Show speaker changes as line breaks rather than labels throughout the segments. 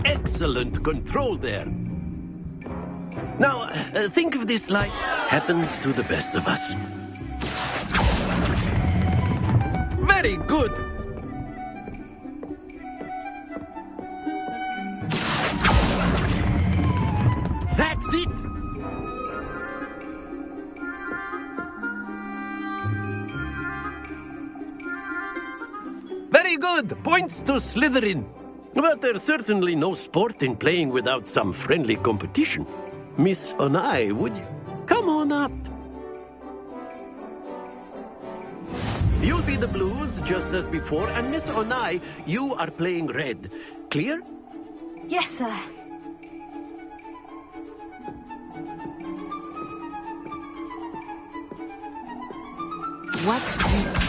Excellent control there. Now, think of this like happens to the best of us. Very good. That's it. Very good. Points to Slytherin. But there's certainly no sport in playing without some friendly competition. Miss Onai, would you? Come on up. You'll be the blues, just as before, and Miss Onai, you are playing red. Clear?
Yes, sir.
What's this?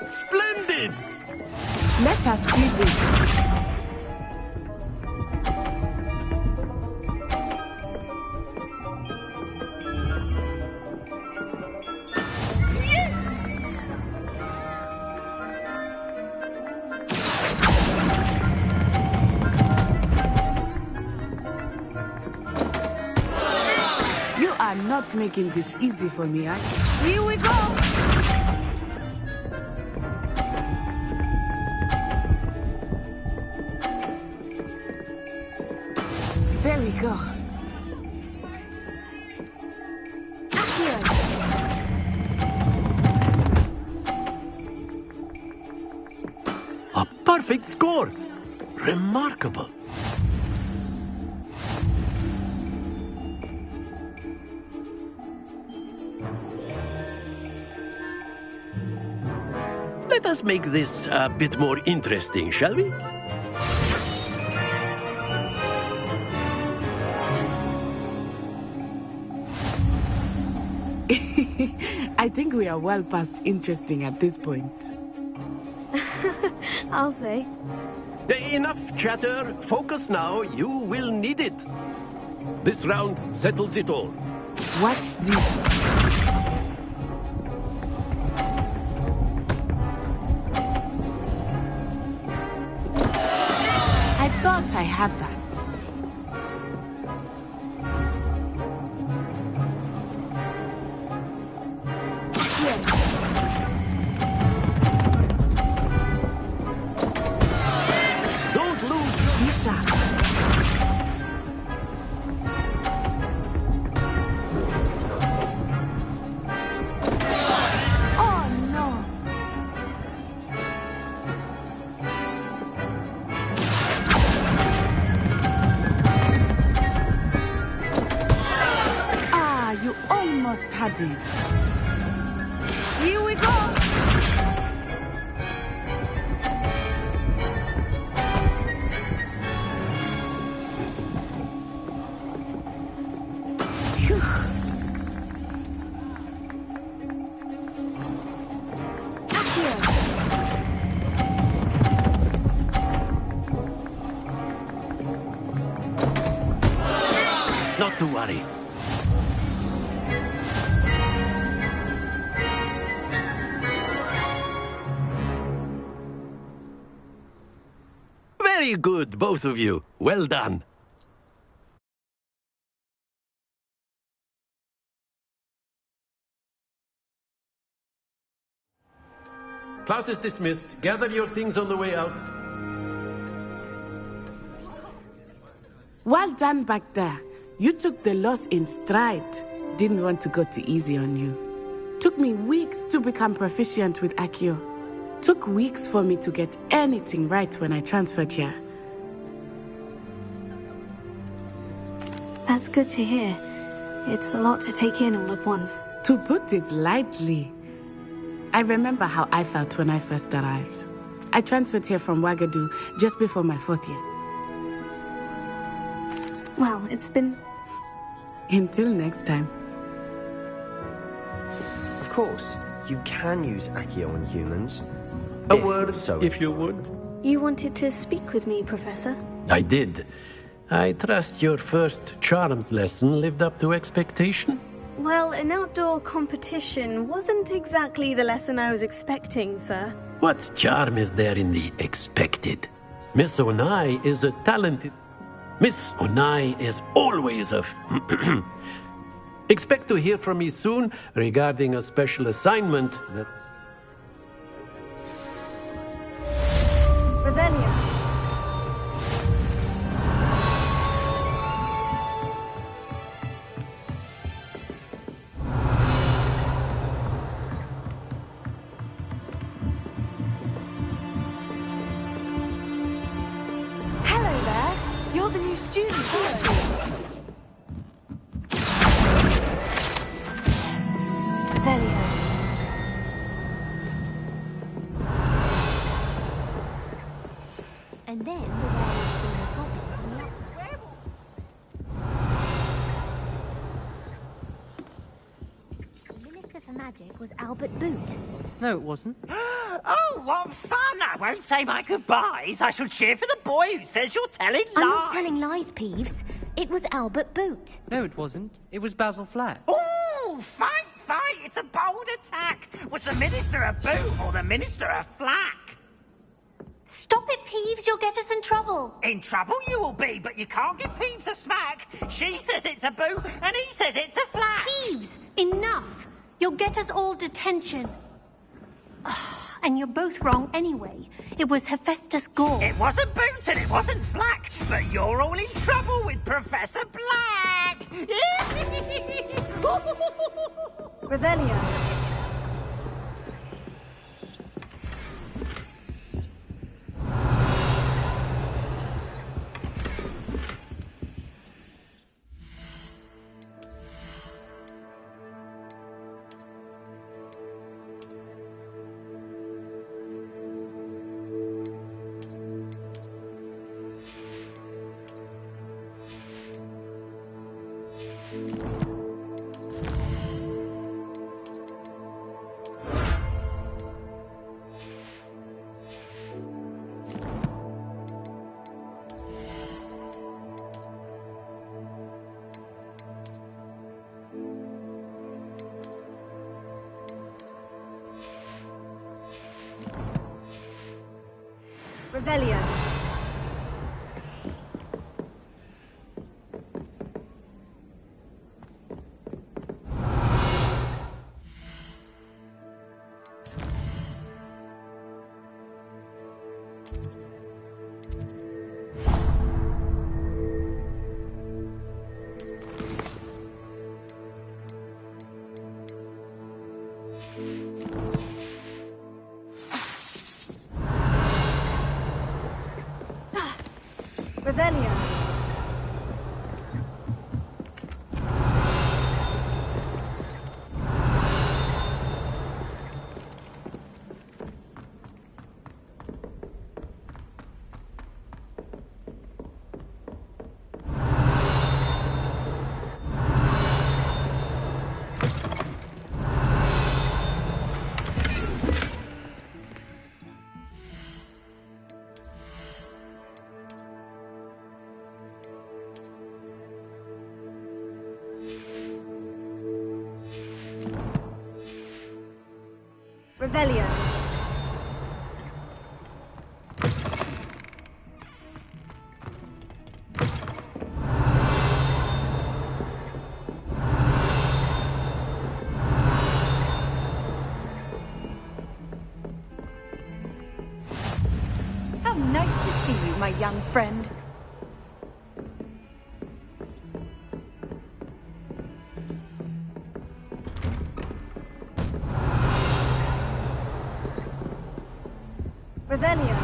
Splendid!
Let us see this. You are not making this easy for me, huh? Here we go! There we go. Here.
A perfect score! Remarkable. Let us make this a bit more interesting, shall we?
I think we are well past interesting at this point.
I'll say.
Enough chatter. Focus now. You will need it. This round settles it all.
Watch this. I thought I had that.
Don't lose your...
Be sharp. Oh no! Ah, you almost had it. Here we go! Phew. Here.
Not to worry. Very good, both of you. Well done. Class is dismissed. Gather your things on the way out.
Well done back there. You took the loss in stride. Didn't want to go too easy on you. Took me weeks to become proficient with Accio. Took weeks for me to get anything right when I transferred here.
That's good to hear. It's a lot to take in all at once.
To put it lightly, I remember how I felt when I first arrived. I transferred here from Ouagadougou just before my 4th year.
Well, it's been...
Until next time.
Of course. You can use Accio on humans.
A word,
so
if you would.
You wanted to speak with me, Professor?
I did. I trust your first charms lesson lived up to expectation?
Well, an outdoor competition wasn't exactly the lesson I was expecting, sir.
What charm is there in the expected? Miss Onai is a talented... Miss Onai is always a... Expect to hear from me soon regarding a special assignment that...
Revelia.
Hello there. You're the new student, aren't you?
Revelia.
And then the werewolf being a goblin on the upper. The Minister for Magic was Albert Boot.
No, it wasn't.
Oh, what fun! I won't say my goodbyes. I shall cheer for the boy who says you're telling lies.
I'm not telling lies, Peeves. It was Albert Boot.
No, it wasn't. It was Basil Flat.
Oh, fight! It's a bold attack. Was the Minister a boot or the Minister a flack?
Stop it, Peeves. You'll get us in trouble.
In trouble you will be, but you can't give Peeves a smack. She says it's a boot and he says it's a flack.
Peeves, enough. You'll get us all detention. And you're both wrong anyway. It was Hephaestus Gore.
It wasn't boot and it wasn't flack, but you're all in trouble with Professor Black.
Revelia. Revelia. Revelia. Revelia.
How nice to see you, my young friend.
Revelia.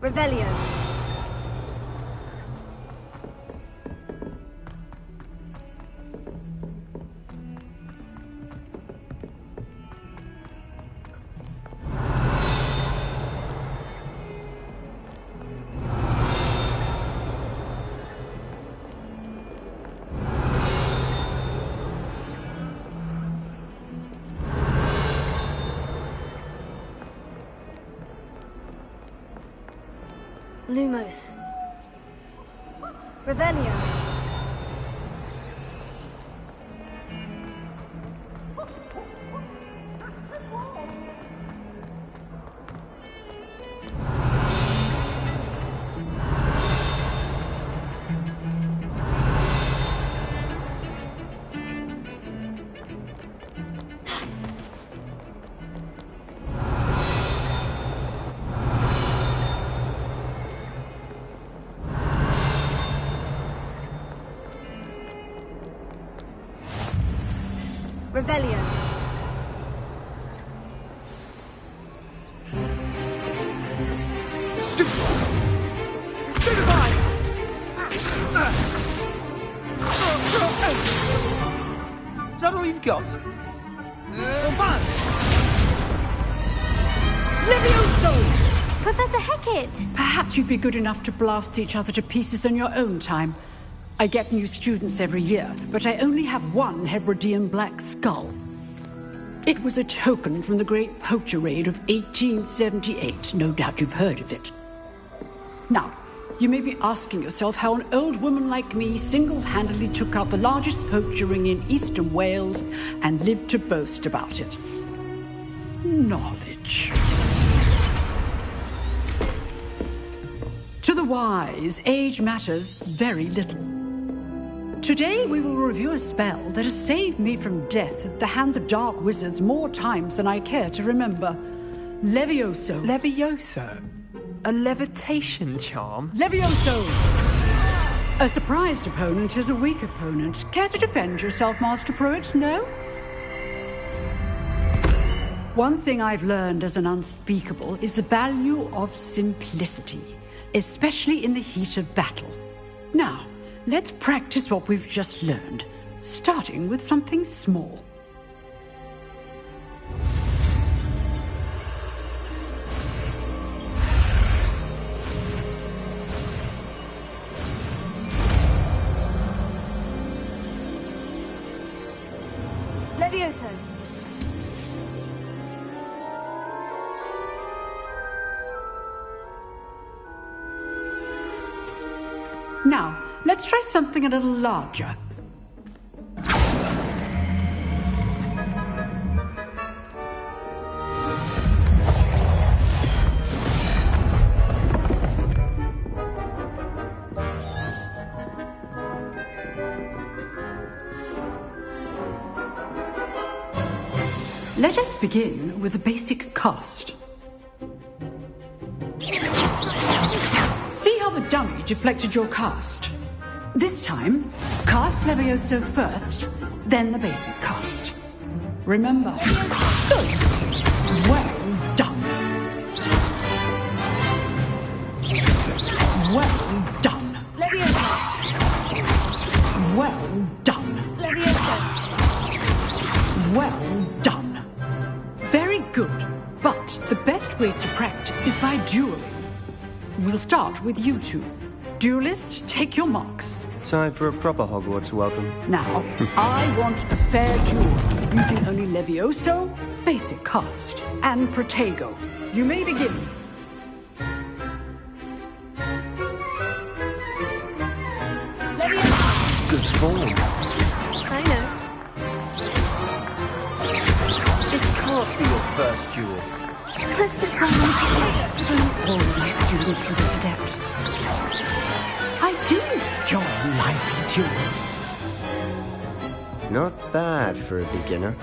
Revelio. Lumos. Revelio. Revelio.
Stupefy! Is that all you've got?
Levioso!
Professor Hecat!
Perhaps you'd be good enough to blast each other to pieces on your own time. I get new students every year, but I only have one Hebridean black skull. It was a token from the Great Poacher Raid of 1878. No doubt you've heard of it. Now, you may be asking yourself how an old woman like me single-handedly took out the largest poacher ring in eastern Wales and lived to boast about it. Knowledge. To the wise, age matters very little. Today we will review a spell that has saved me from death at the hands of dark wizards more times than I care to remember. Levioso.
Levioso? A levitation charm?
Levioso! A surprised opponent is a weak opponent. Care to defend yourself, Master Pruitt? No? One thing I've learned as an unspeakable is the value of simplicity, especially in the heat of battle. Now, let's practice what we've just learned, starting with something small.
Levioso.
Now, let's try something a little larger. Let us begin with the basic cast. See how the dummy deflected your cast? This time, cast Levioso first, then the basic cast. Remember. Good. Well done. Well done.
Levioso.
Well done.
Levioso.
Well done. Very good. But the best way to practice is by dueling. We'll start with you two. Duelists, take your marks.
Time for a proper Hogwarts welcome.
Now, I want a fair duel, using only Levioso, basic cast, and Protego. You may begin.
Levioso.
Good form.
I know.
This can't be your first duel.
Let's just someone Protego.
All my students for this adept. I do enjoy a lively duel.
Not bad for a beginner.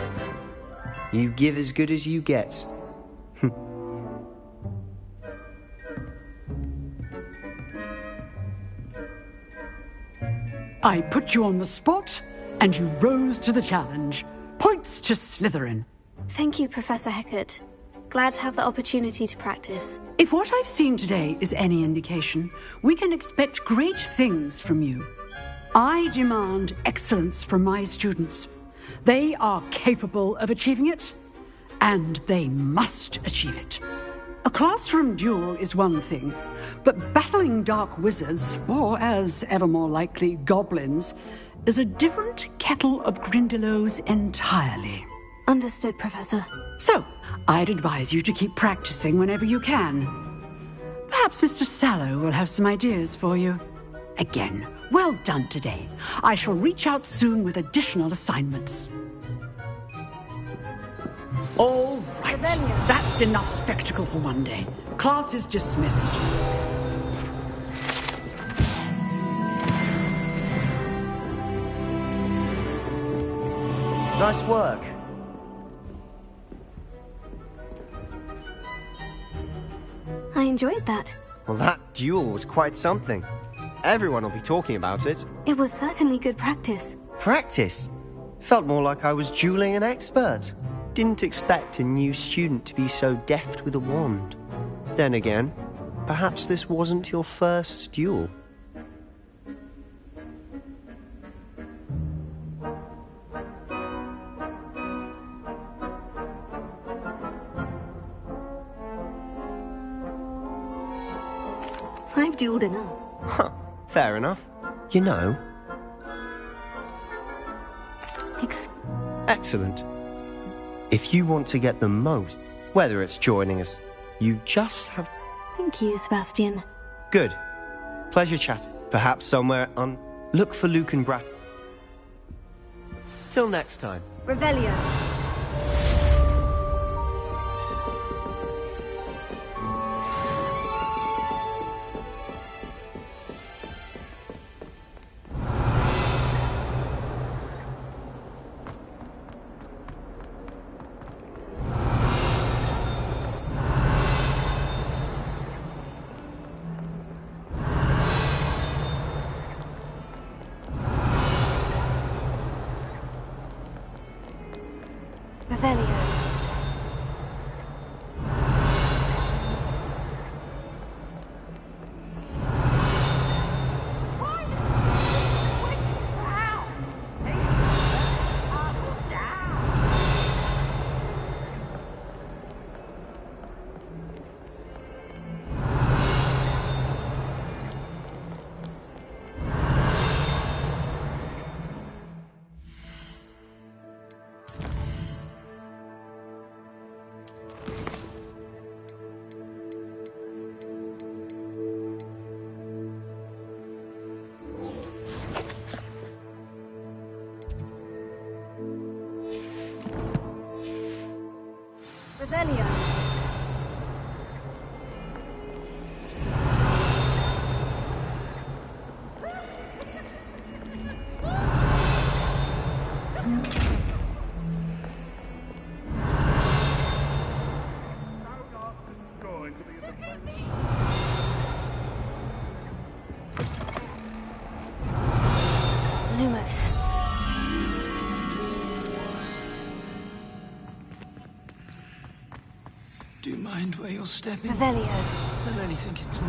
You give as good as you get.
I put you on the spot, and you rose to the challenge. Points to Slytherin.
Thank you, Professor Hecat. Glad to have the opportunity to practice.
If what I've seen today is any indication, we can expect great things from you. I demand excellence from my students. They are capable of achieving it, and they must achieve it. A classroom duel is one thing, but battling dark wizards, or as ever more likely, goblins, is a different kettle of Grindylows entirely.
Understood, Professor.
So, I'd advise you to keep practicing whenever you can. Perhaps Mr. Sallow will have some ideas for you. Again, well done today. I shall reach out soon with additional assignments. All right. That's enough spectacle for one day. Class is dismissed.
Nice work.
I enjoyed that.
Well, that duel was quite something. Everyone will be talking about it.
It was certainly good practice.
Practice? Felt more like I was dueling an expert. Didn't expect a new student to be so deft with a wand. Then again, perhaps this wasn't your first duel.
I've dueled enough.
Huh, fair enough. You know... Excellent. If you want to get the most, whether it's joining us, you just have...
Thank you, Sebastian.
Good. Pleasure chat. Perhaps somewhere on... Look for Luke and Brat. Till next time.
Revelio. Revelio.
Lumos.
Do you mind where you're stepping?
Revelio.
I only think it's me.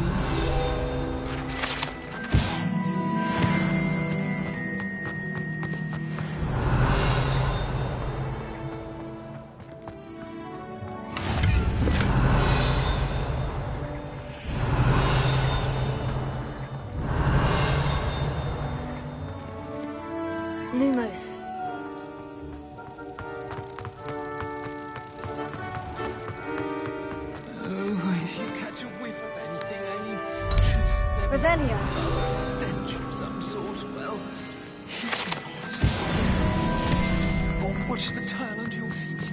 Lumos.
Oh, if you catch a whiff of anything, then you should...
Revelio.
A stench of some sort, well... Oh, watch the tile under your feet.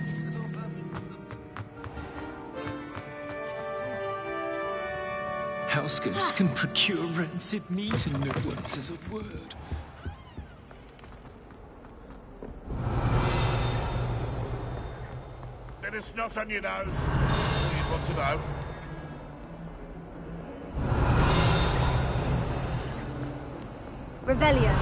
Housegoats can procure rancid meat and no one says a word.
Bit of snot on your nose. All you'd want to know.
Revelio.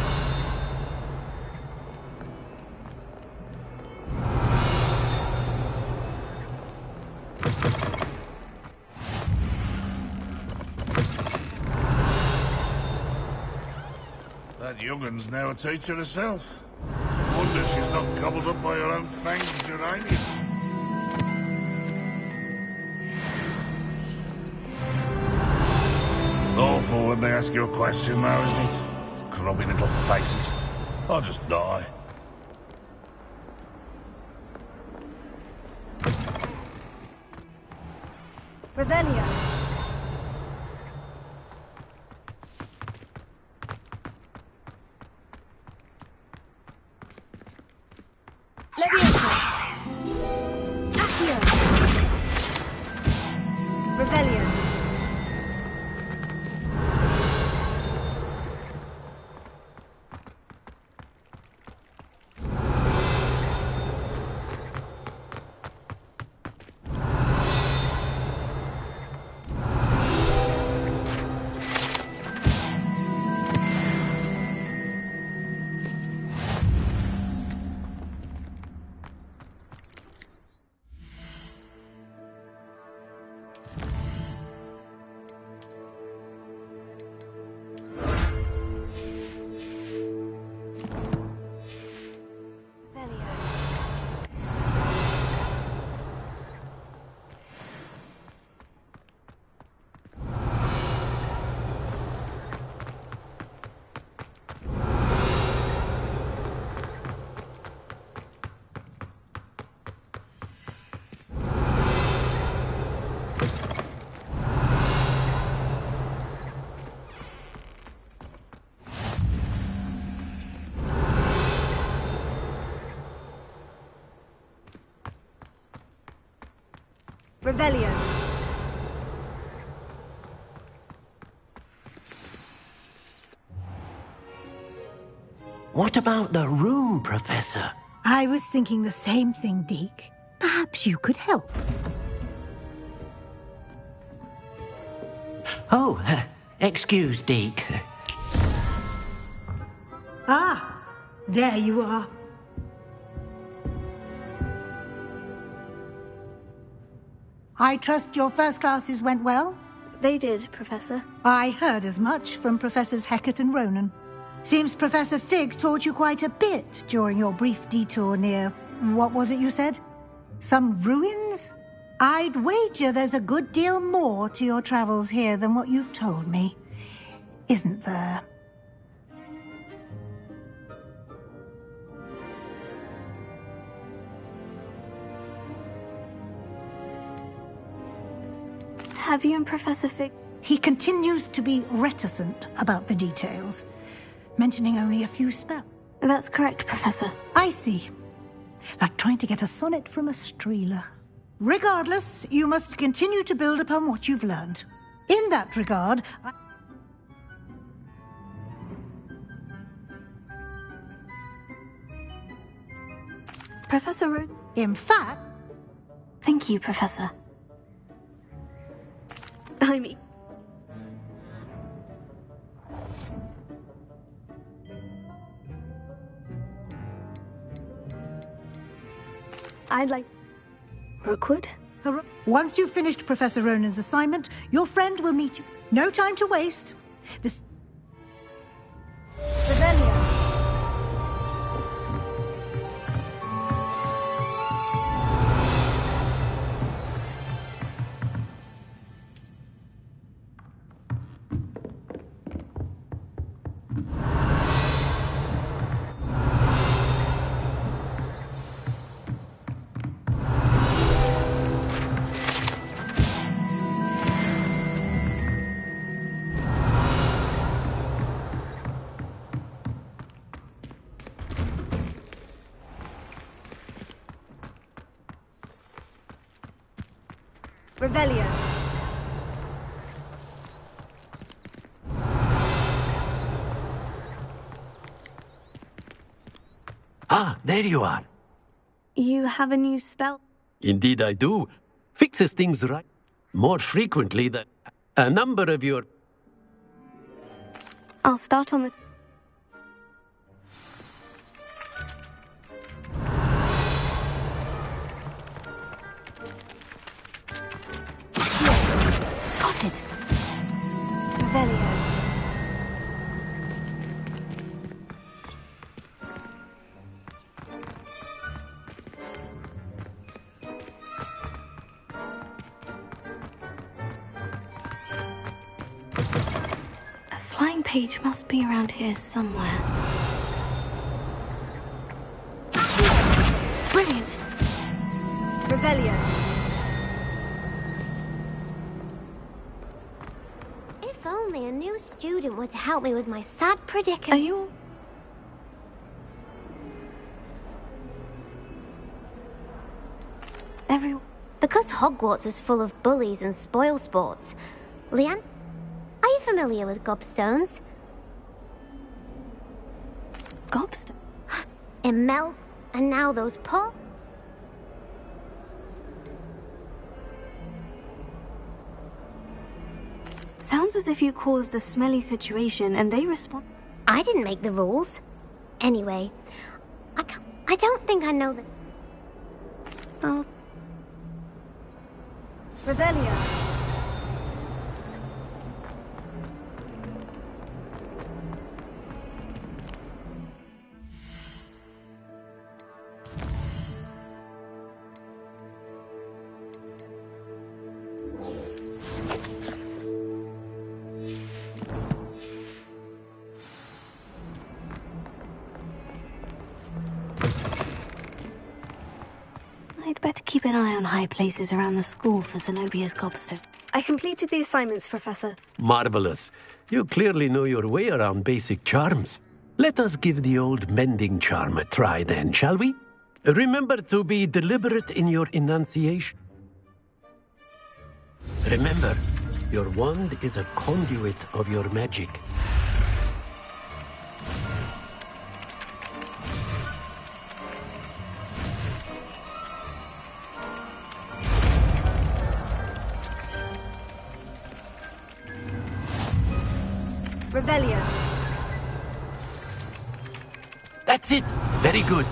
That young'un's now a teacher herself. Wonder she's not gobbled up by her own fanged geranium. Awful when they ask you a question, though, isn't it? Grubby little faces. I'll just die.
Revelio. Leviosa. Accio. Revelio. Revelio.
What about the room, Professor?
I was thinking the same thing, Deke. Perhaps you could help.
Oh, excuse, Deke.
Ah, there you are. I trust your first classes went well?
They did, Professor.
I heard as much from Professors Hecat and Ronan. Seems Professor Fig taught you quite a bit during your brief detour near... what was it you said? Some ruins? I'd wager there's a good deal more to your travels here than what you've told me. Isn't there?
Have you and Professor Fig...
He continues to be reticent about the details, mentioning only a few spells.
That's correct, Professor.
I see. Like trying to get a sonnet from a streeler. Regardless, you must continue to build upon what you've learned. In that regard,
Professor Root.
In fact...
Thank you, Professor. I mean... I'd like... Rookwood?
Once you've finished Professor Ronan's assignment, your friend will meet you. No time to waste. This...
Revelio. Revelio.
Ah, there you are.
You have a new spell?
Indeed I do. Fixes things right more frequently than a number of your...
I'll start on the... Got it.
Revelio.
page must be around here somewhere. Brilliant!
Revelio.
If only a new student were to help me with my sad predicament.
Are you...
Because Hogwarts is full of bullies and spoil sports. Leanne, are you familiar with gobstones?
Gobstone?
Immel, and now those poor...
Sounds as if you caused a smelly situation and they respond...
I didn't make the rules. Anyway, I don't think I know that...
Oh...
Revelio.
I'd better keep an eye on high places around the school for Zenobia's gobstone. I completed the assignments, Professor.
Marvelous. You clearly know your way around basic charms. Let us give the old mending charm a try then, shall we? Remember to be deliberate in your enunciation. Remember, your wand is a conduit of your magic.
Revelio.
That's it. Very good.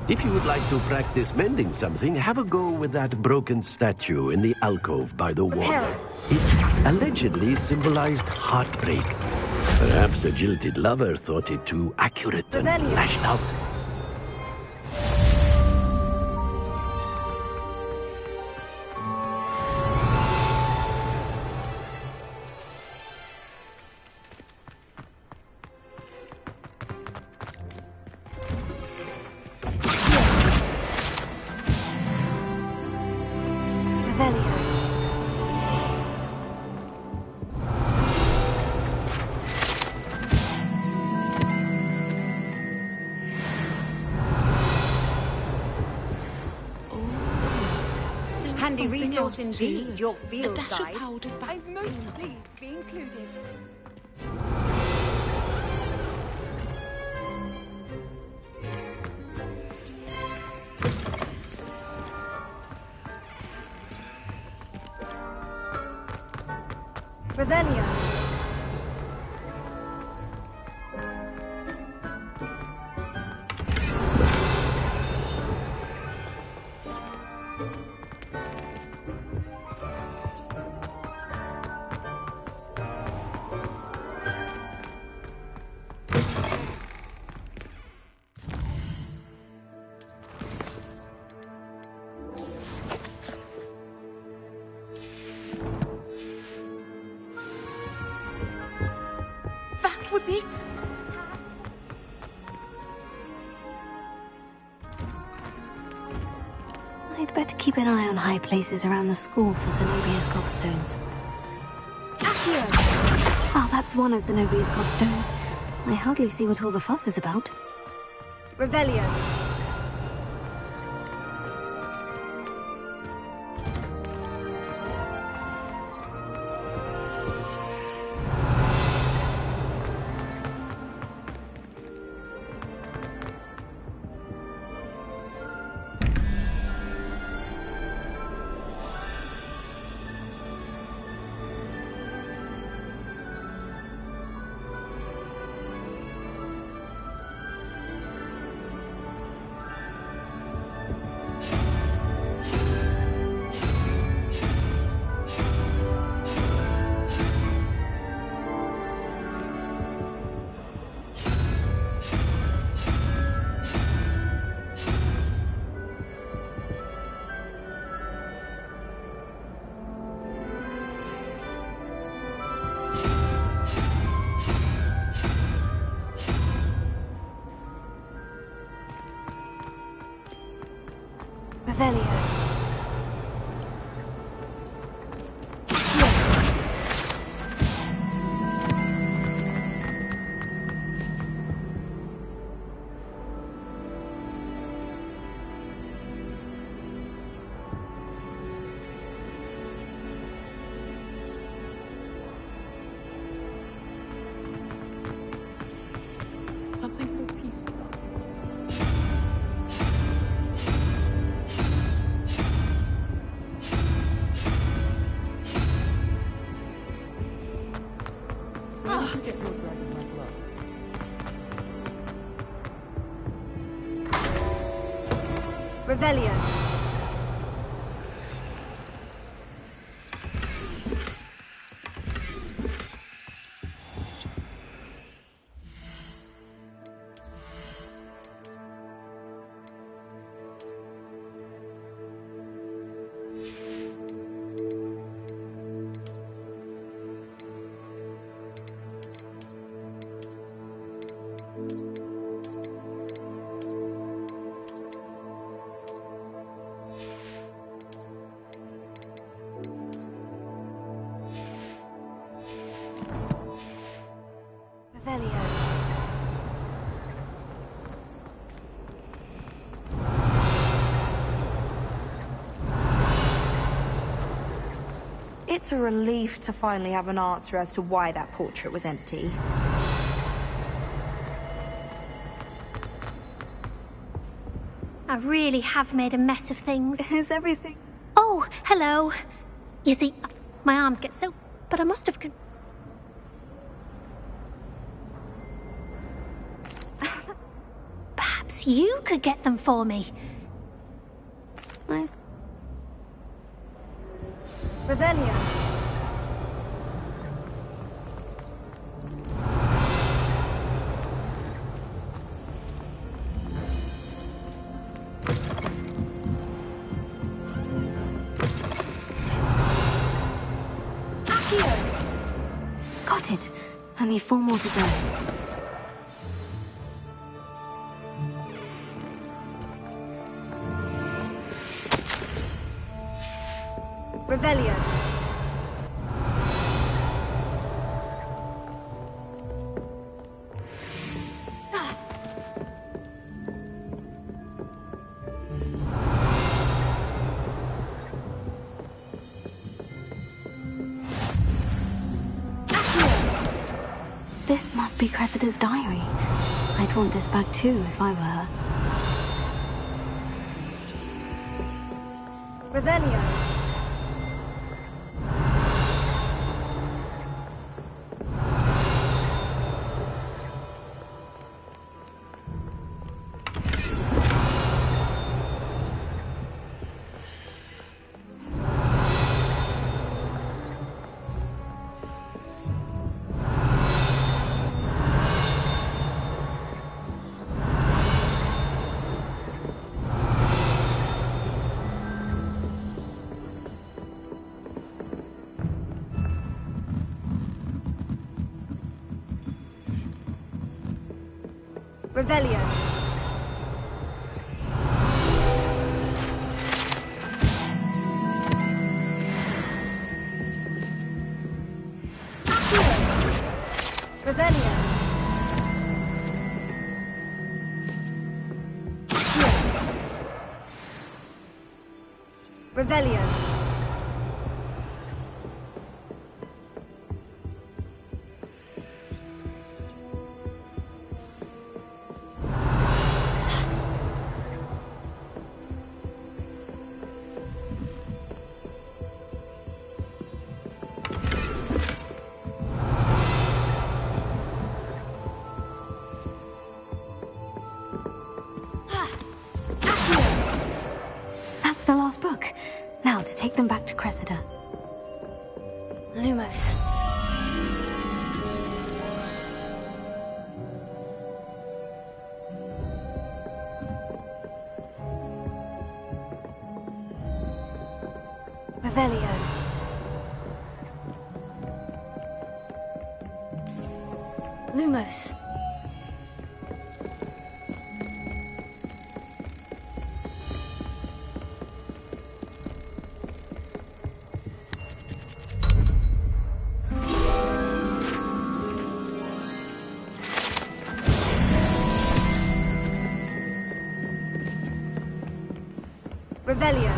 If you would like to practice mending something, have a go with that broken statue in the alcove by the water. It allegedly symbolized heartbreak. Perhaps a jilted lover thought it too accurate and lashed out.
Handy resource indeed, your field
dash of
guide.
powdered
I'm most pleased to be included. Revelio.
That was it!
I'd better keep an eye on high places around the school for Zenobia's gobstones. Oh, that's one of Zenobia's gobstones. I hardly see what all the fuss is about.
Revelio.
Revelio. Revelio.
It's a relief to finally have an answer as to why that portrait was empty.
I really have made a mess of things.
Is everything...
Oh, hello. You see, my arms get so... But I must have... Perhaps you could get them for me.
Nice. Revelio. Got it. Only 4 more to go. Revelio. This must be Cressida's diary. I'd want this back too if I were her. Revelio. Revelio. Revelio. Revelio. That's the last book. Now to take them back to Cressida. Lumos. Revelio. Lumos.
Revelio.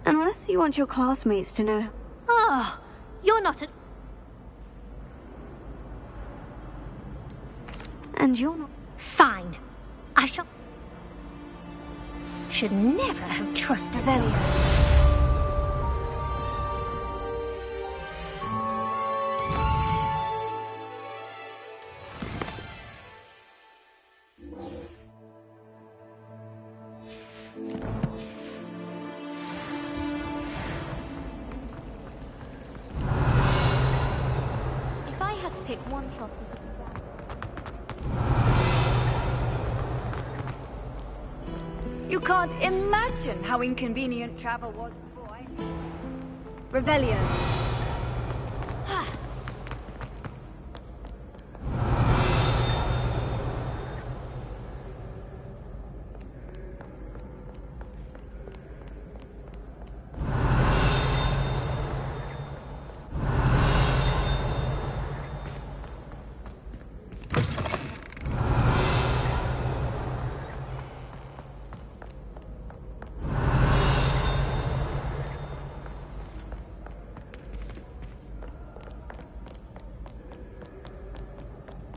Unless you want your classmates to know.
Oh, you're not a...
And you're not...
Fine. I shall... Should never have trusted
Revelio.
Pick one shot. You can't imagine how inconvenient travel was before I... Revelio.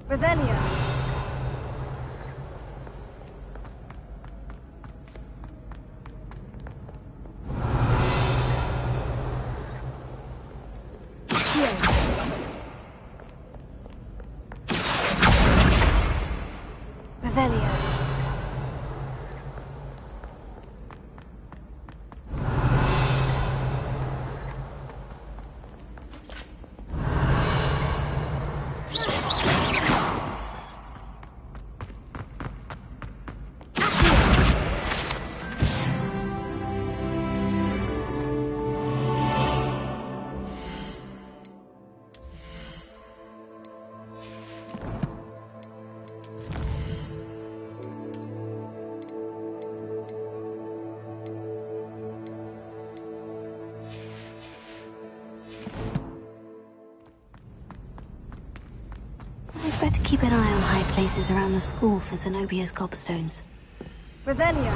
Revelio. Revelio.
I'd better keep an eye on high places around the school for Zenobia's gobstones.
Revelio.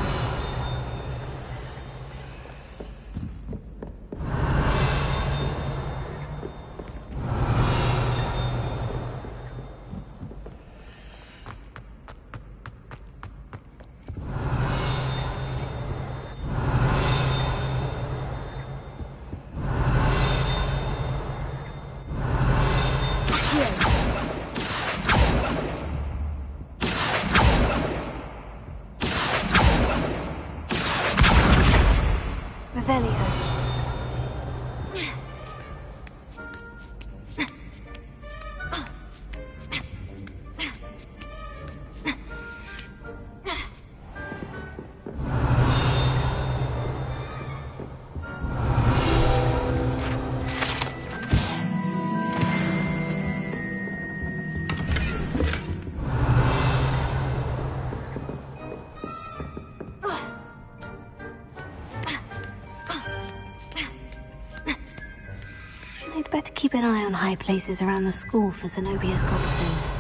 I'd better keep an eye on high places around the school for Zenobia's gobstones.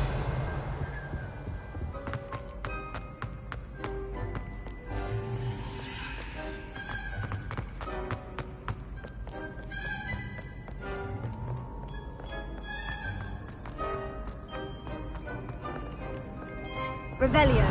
Revelio.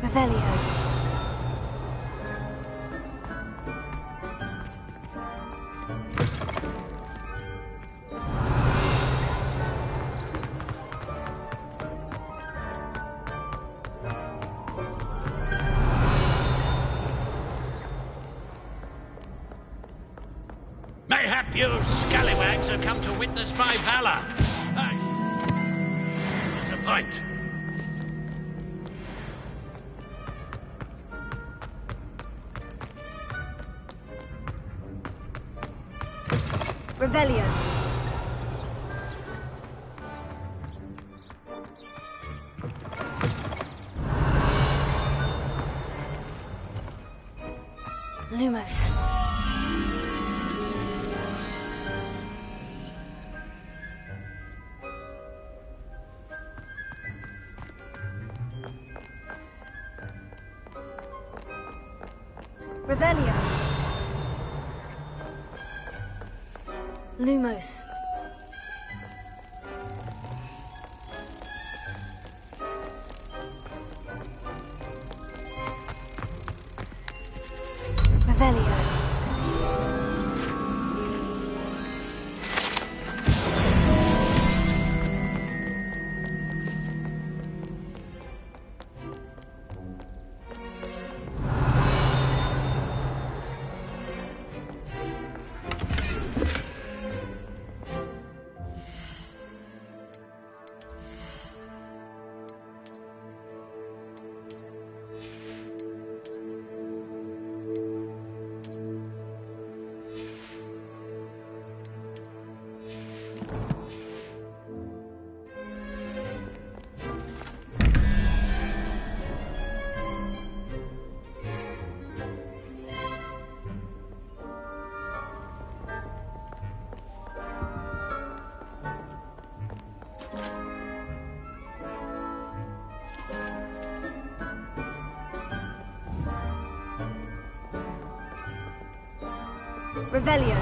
Revelio.
Mayhap you scallywags have come to witness my valor. There's a point.
Revelio. Lumos. Revelio. Lumos. Revelio. Revelio.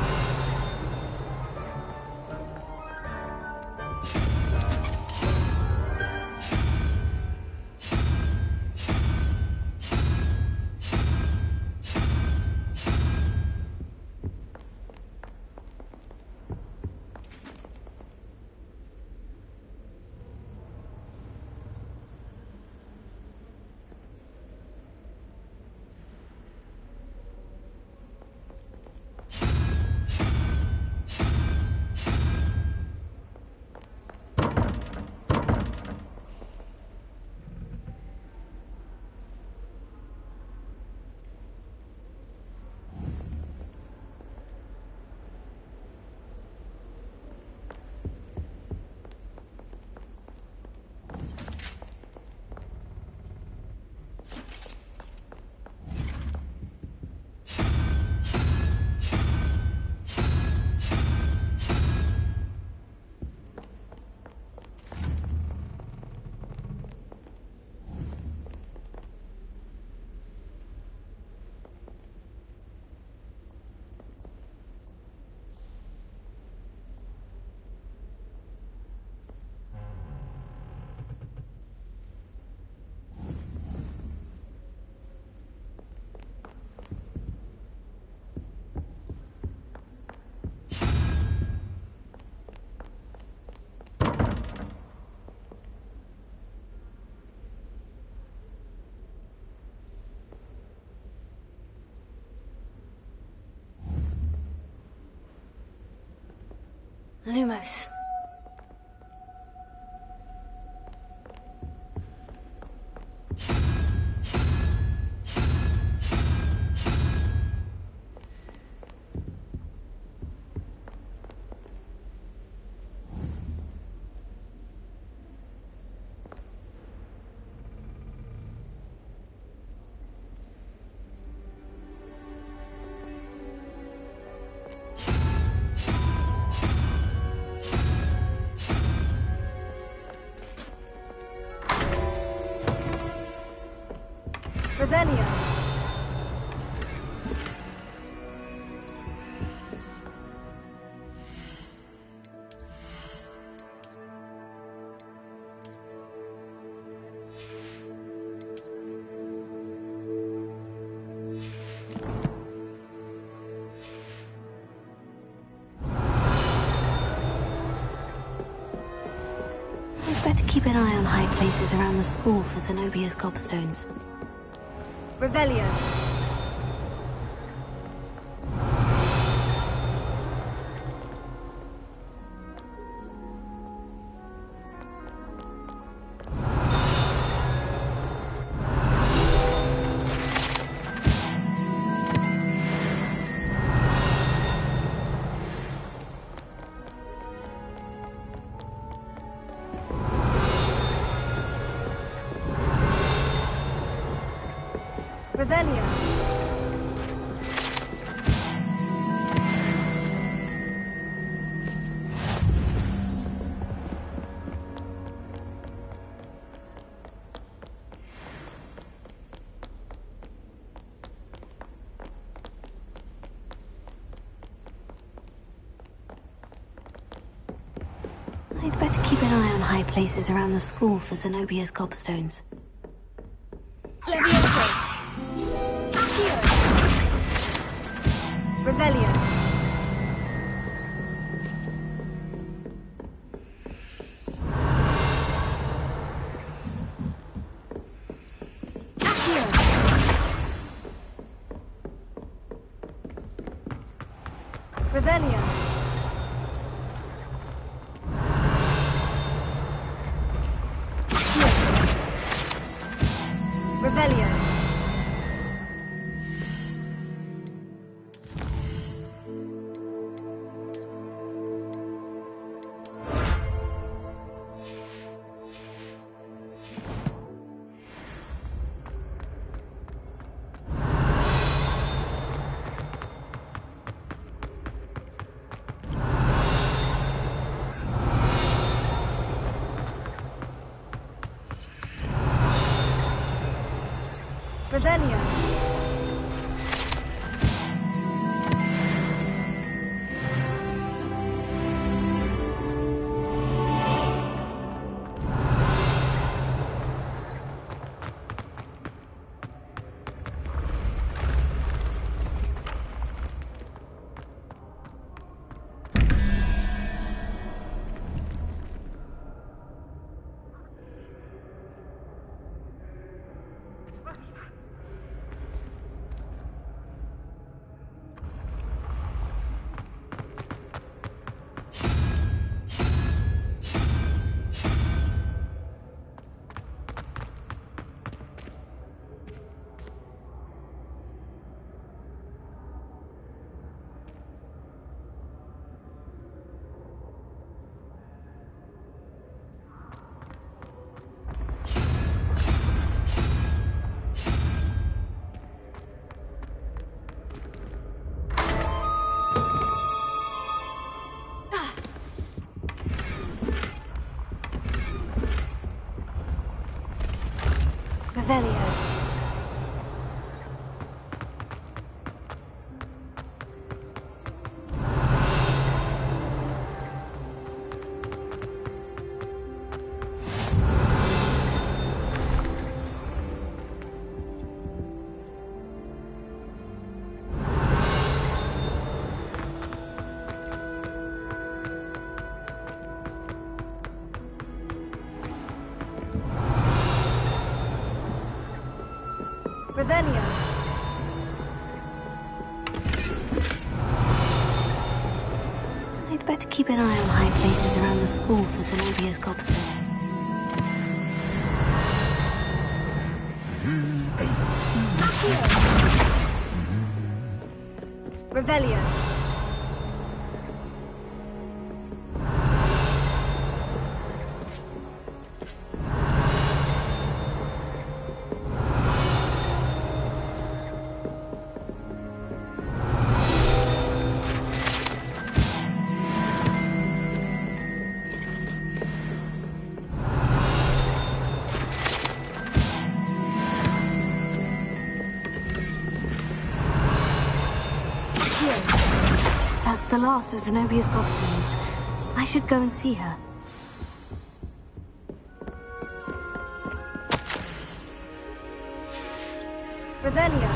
Lumos. Revelio. keep an eye on high places around the school for Zenobia's gobstones.
Revelio. Revelio.
I'd better keep an eye on high places around the school for Zenobia's gobstones.
Levioso. Accio. Revelio. Accio. Revelio. Revelio. Revelio. Revelio. Revelio.
I'd better keep an eye on high places around the school for Zenobia's gobstones.
Revelio.
That's the last of Zenobia's gobstones. I should go and see her.
Revelio.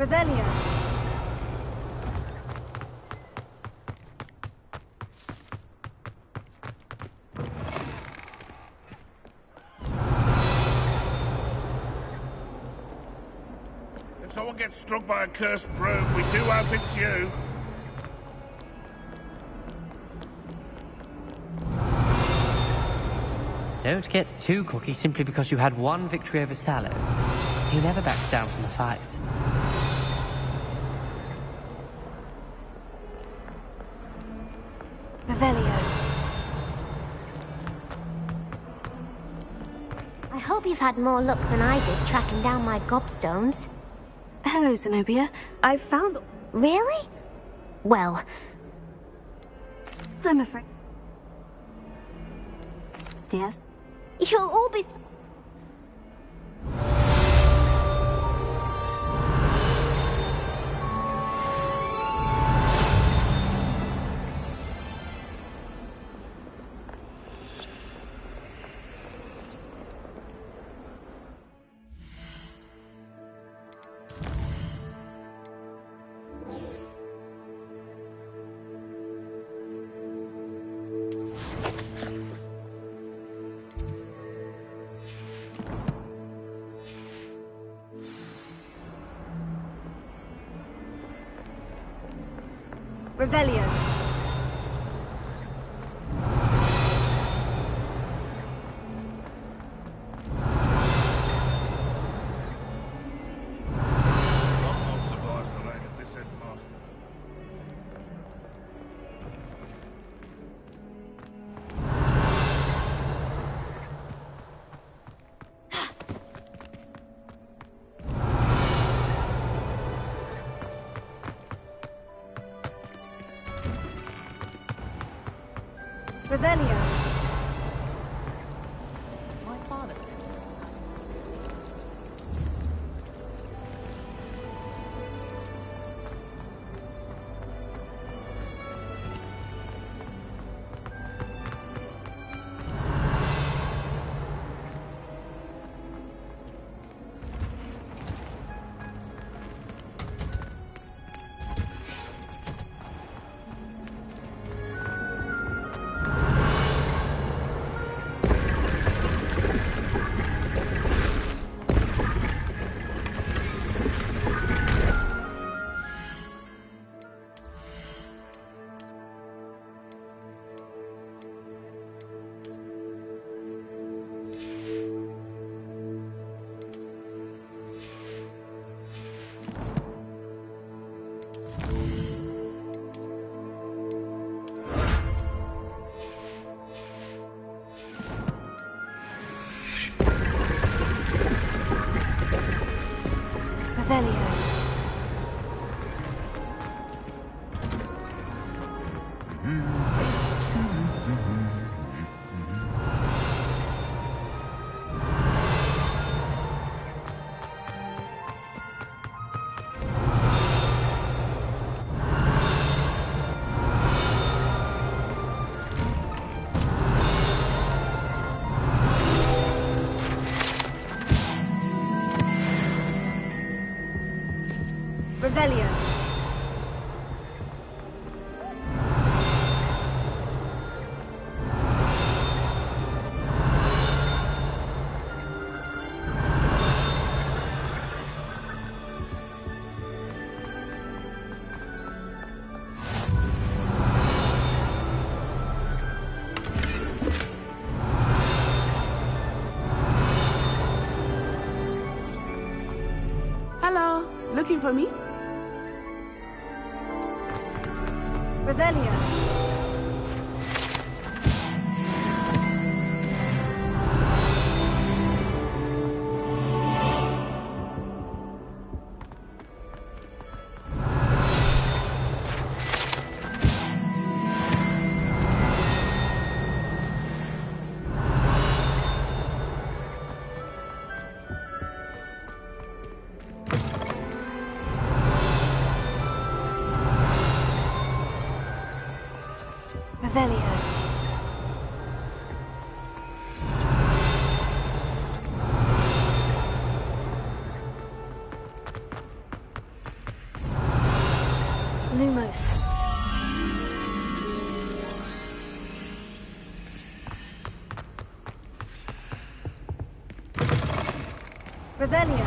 Revelio.
If someone gets struck by a cursed broom, we do hope it's you.
Don't get too cocky simply because you had one victory over Sallow. He never backs down from the fight.
Revelio.
I hope you've had more luck than I did tracking down my gobstones.
Hello, Zenobia. I've found...
Really? Well...
I'm afraid... Yes?
You'll all be...
Revelio.
Not surprised the rain at this headmaster.
Revelio.
My father.
Revelio. Revelio.
Hello, looking for me?
Revelio. Revelio. Lumos. Revelio.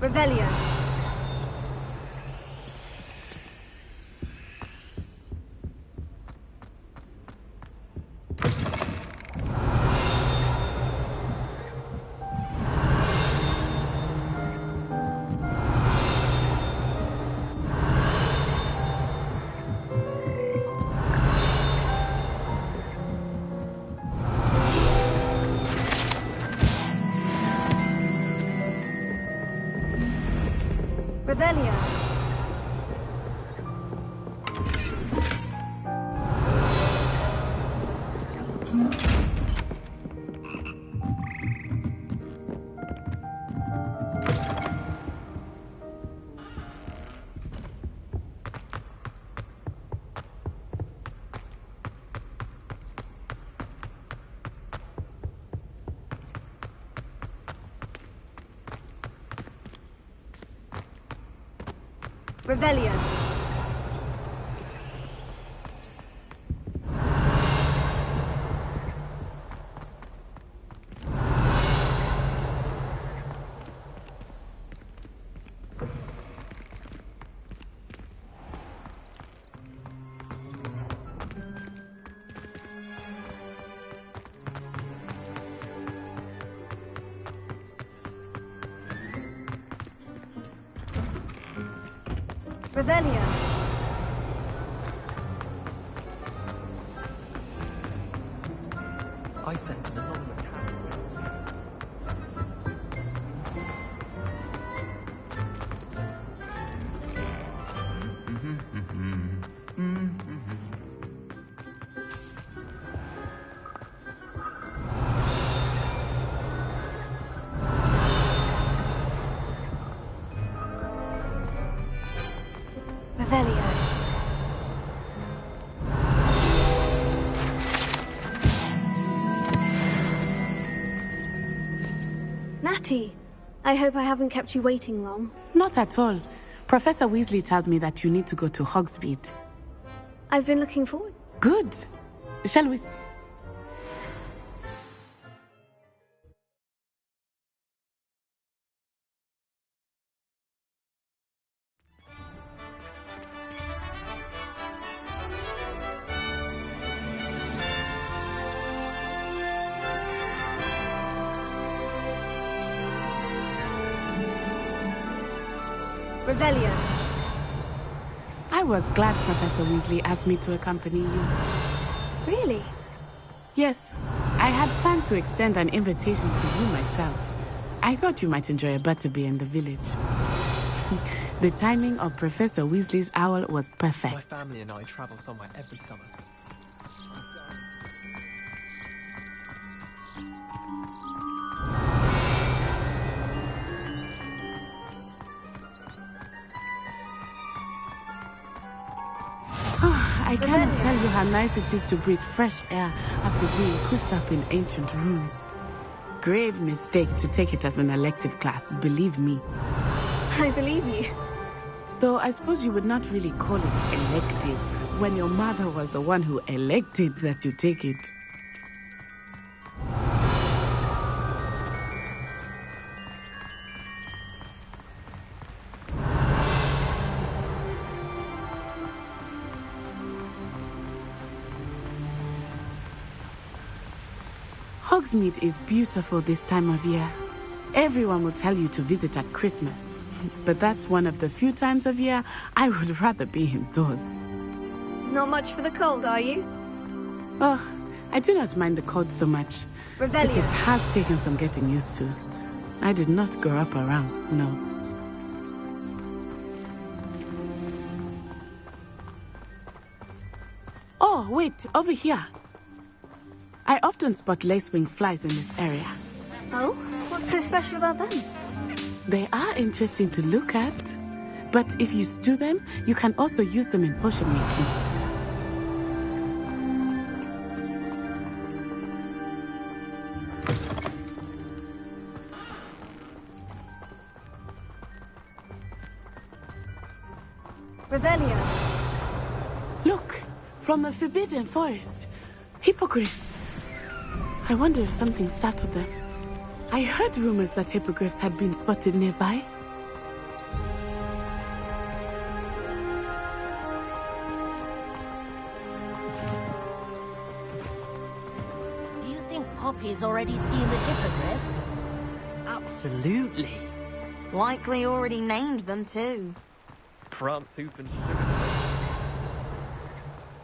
Revelio. Revelio. Revelio. Revelio.
I sent an anonymous
Revelio. Natty, I hope I haven't kept you waiting long.
Not at all. Professor Weasley tells me that you need to go to Hogsmeade.
I've been looking forward.
Good. Shall we...
Revelio.
I was glad Professor Weasley asked me to accompany you.
Really?
Yes. I had planned to extend an invitation to you myself. I thought you might enjoy a butterbeer in the village. The timing of Professor Weasley's owl was perfect.
My family and I travel somewhere every summer.
I cannot tell you how nice it is to breathe fresh air after being cooped up in ancient rooms. Grave mistake to take it as an elective class, believe me.
I believe you.
Though I suppose you would not really call it elective when your mother was the one who elected that you take it. Hogsmeade is beautiful this time of year. Everyone will tell you to visit at Christmas. But that's one of the few times of year I would rather be indoors.
Not much for the cold, are you?
Oh, I do not mind the cold so much.
Revelio.
It has taken some getting used to. I did not grow up around snow. Oh, wait, over here. I often spot lacewing flies in this area.
Oh? What's so special about them?
They are interesting to look at. But if you stew them, you can also use them in potion making.
Revelio.
Look, from the Forbidden Forest. Hippogriffs. I wonder if something startled them. I heard rumors that hippogriffs had been spotted nearby.
Do you think Poppy's already seen the hippogriffs?
Absolutely.
Likely already named them too.
Prance, hoof and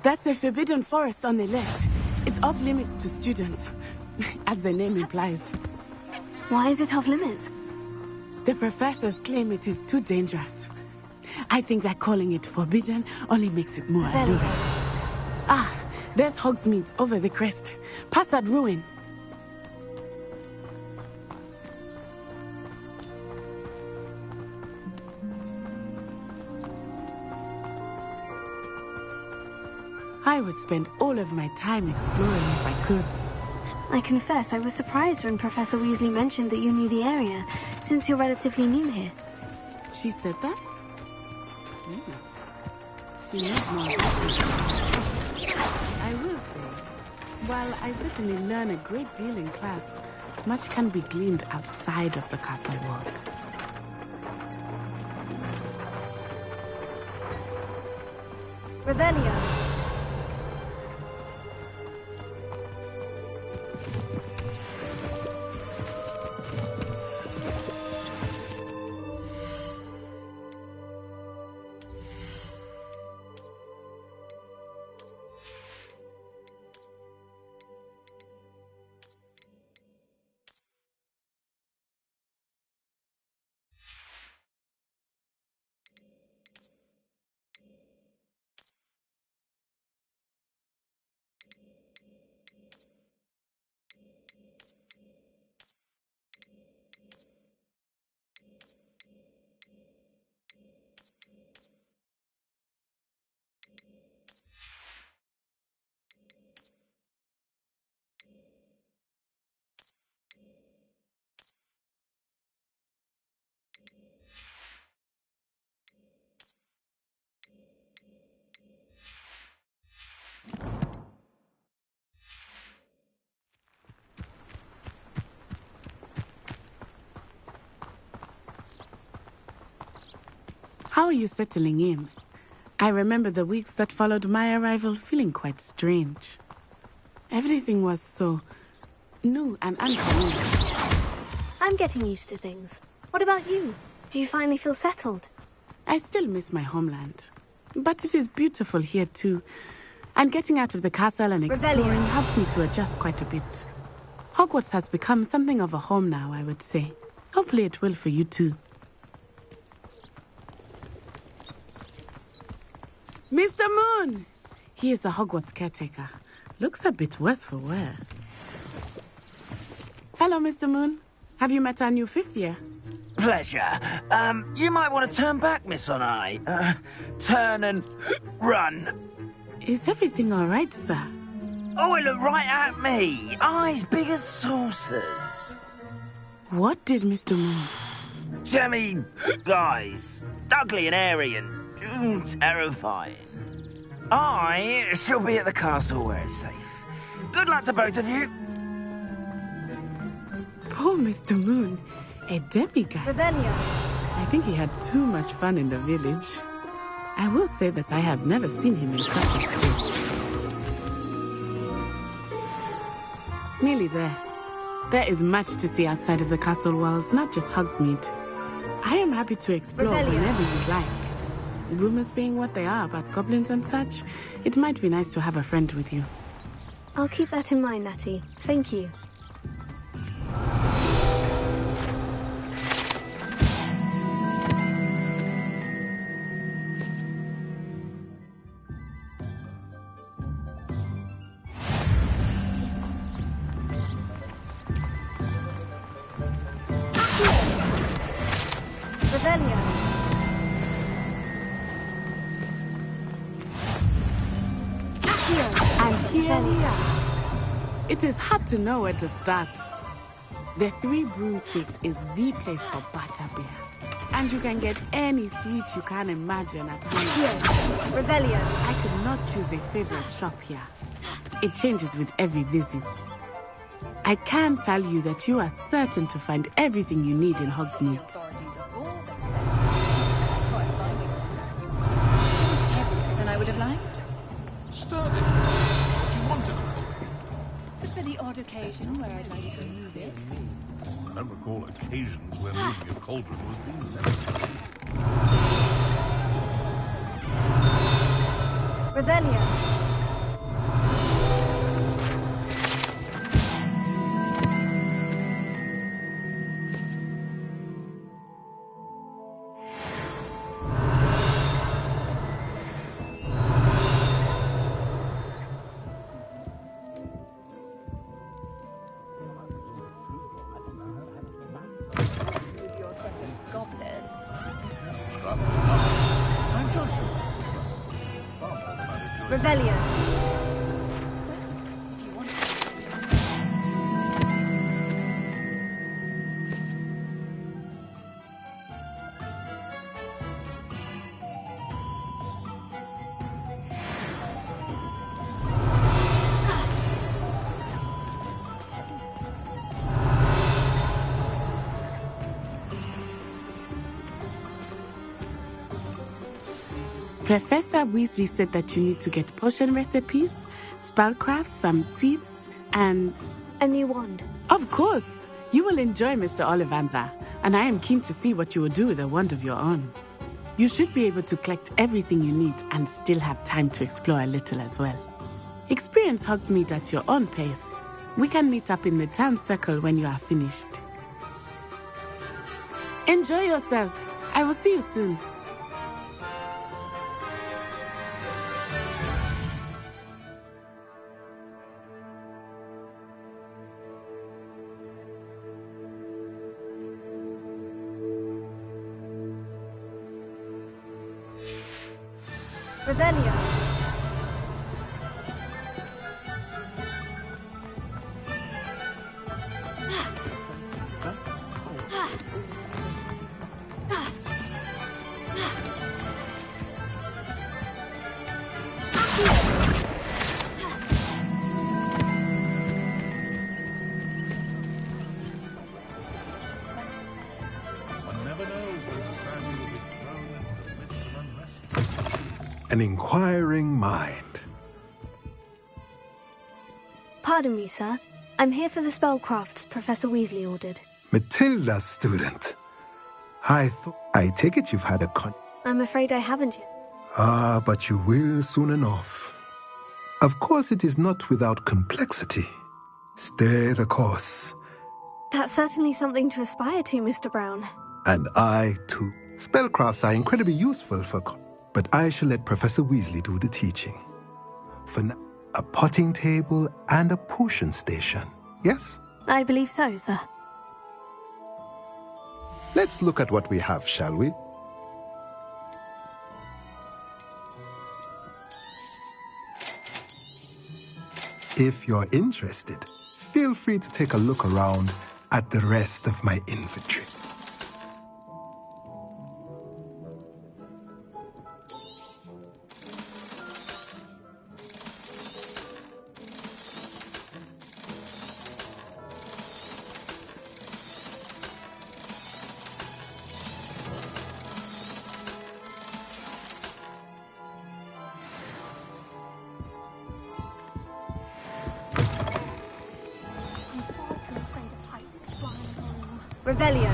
That's the Forbidden Forest on the left. It's off limits to students, as the name implies.
Why is it off limits?
The professors claim it is too dangerous. I think that calling it forbidden only makes it more alluring. Ah, there's Hogsmeade over the crest. Past that ruin. I would spend all of my time exploring if I could.
I confess I was surprised when Professor Weasley mentioned that you knew the area, since you're relatively new here.
She said that? She knows more. I will say, while I certainly learn a great deal in class, much can be gleaned outside of the castle walls.
Revelio.
How are you settling in? I remember the weeks that followed my arrival feeling quite strange. Everything was so new and unfamiliar.
I'm getting used to things. What about you? Do you finally feel settled?
I still miss my homeland. But it is beautiful here too. And getting out of the castle and exploring helped me to adjust quite a bit. Hogwarts has become something of a home now, I would say. Hopefully it will for you too. Mr. Moon! He is the Hogwarts caretaker. Looks a bit worse for wear. Hello, Mr. Moon. Have you met our new fifth year?
Pleasure. You might want to turn back, Miss On-Eye. Turn and run.
Is everything all right, sir?
Oh, it looked right at me. Eyes big as saucers.
What did Mr. Moon?
Jemmy, guys. Ugly and airy and terrifying. I shall be at the castle where it's safe. Good luck to both of you.
Poor Mr. Moon. A demigod.
Revelio.
I think he had too much fun in the village. I will say that I have never seen him in such a state. Nearly there. There is much to see outside of the castle walls, not just Hogsmeade. I am happy to explore whenever you'd like. Rumors being what they are about goblins and such, it might be nice to have a friend with you.
I'll keep that in mind, Natty. Thank you.
It is hard to know where to start. The Three Broomsticks is the place for butterbeer. And you can get any sweet you can imagine at home.
Revelio.
I could not choose a favorite shop here. It changes with every visit. I can tell you that you are certain to find everything you need in Hogsmeade.
Heavier than I would have liked.
Sturdy. What you wanted.
But for the odd occasion where I'd like to move it.
I don't recall occasions where moving a cauldron was deemed necessary.
Revelio. Revelio.
Professor Weasley said that you need to get potion recipes, spellcrafts, some seeds, and...
a new wand.
Of course! You will enjoy Mr. Ollivander, and I am keen to see what you will do with a wand of your own. You should be able to collect everything you need and still have time to explore a little as well. Experience Hogsmeade at your own pace. We can meet up in the town circle when you are finished. Enjoy yourself. I will see you soon.
Revelio.
One never knows when society will be thrown into the midst of unrest.
An inquiring mind.
Pardon me, sir. I'm here for the spellcrafts Professor Weasley ordered.
Matilda's student. I take it you've had a
I'm afraid I haven't yet.
Ah, but you will soon enough. Of course, it is not without complexity. Stay the course.
That's certainly something to aspire to, Mr. Brown.
And I, too. Spellcrafts are incredibly useful but I shall let Professor Weasley do the teaching. For now, a potting table and a potion station, yes?
I believe so, sir.
Let's look at what we have, shall we? If you're interested, feel free to take a look around at the rest of my inventory.
Revelio.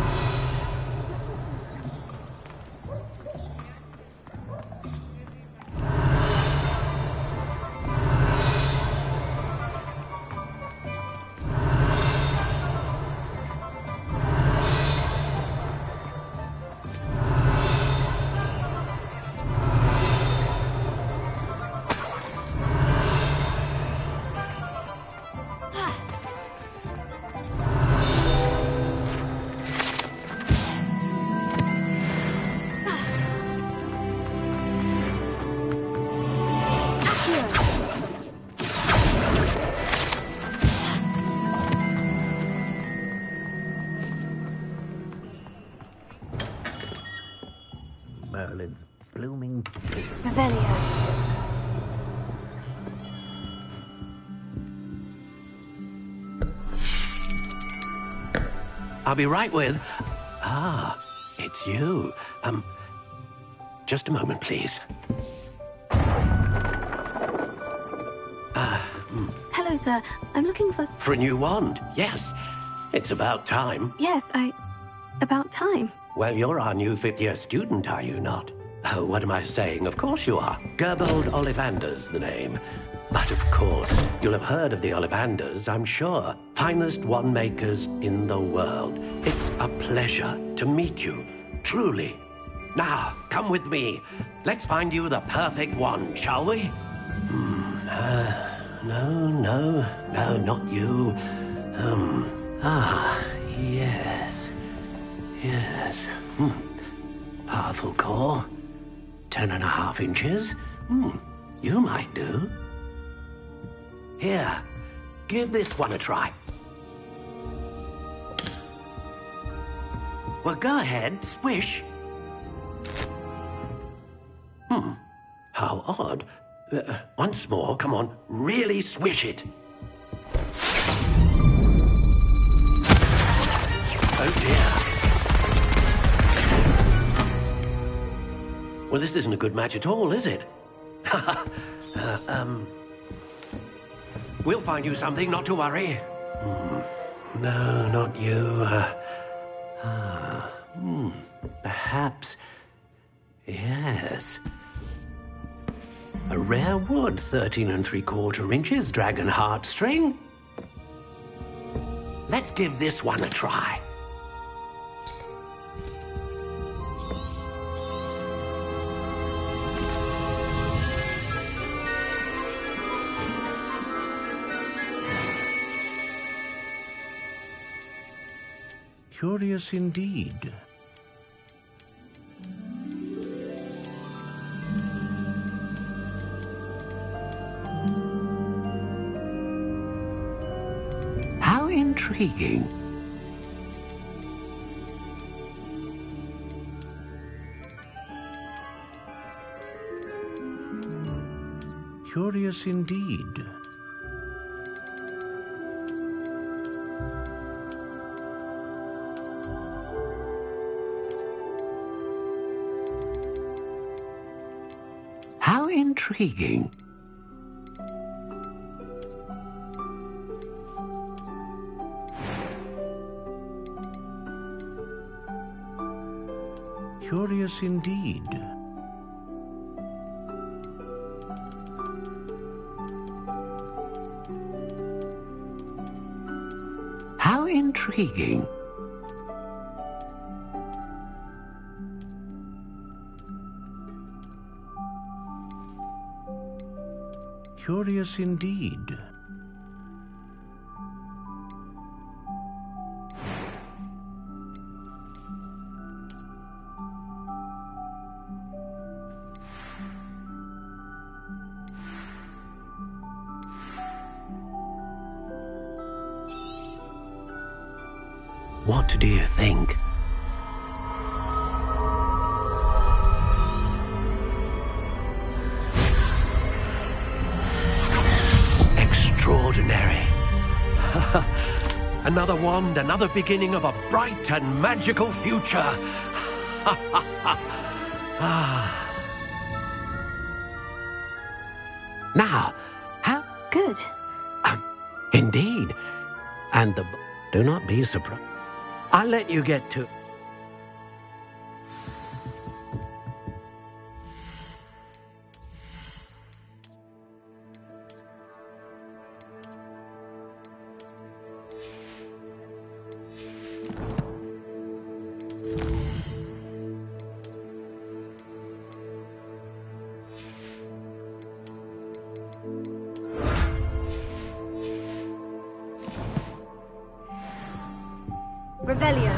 Merlin's blooming pig.
Revelio.
I'll be right with... Ah, it's you. Just a moment, please.
Hello, sir. I'm looking for...
For a new wand, yes. It's about time.
Yes, about time.
Well, you're our new fifth-year student, are you not? Oh, what am I saying? Of course you are. Gerbold Ollivander's the name. But of course, you'll have heard of the Ollivanders, I'm sure. Finest wand makers in the world. It's a pleasure to meet you, truly. Now, come with me. Let's find you the perfect wand, shall we? No, not you. Yes. Powerful core. 10.5 inches. You might do. Here, give this one a try. Well, go ahead, swish. How odd. Once more, come on, really swish it. Oh dear. Well, this isn't a good match at all, is it? We'll find you something, not to worry. No, not you. Perhaps... Yes. A rare wood, 13 3/4 inches, dragon heartstring. Let's give this one a try.
Curious indeed.
How intriguing.
Curious indeed.
How intriguing.
Curious indeed.
How intriguing.
Curious indeed.
What do you think? Extraordinary. Another wand, another beginning of a bright and magical future. Now, how
good.
Indeed. And do not be surprised. I'll let you get to...
Revelio.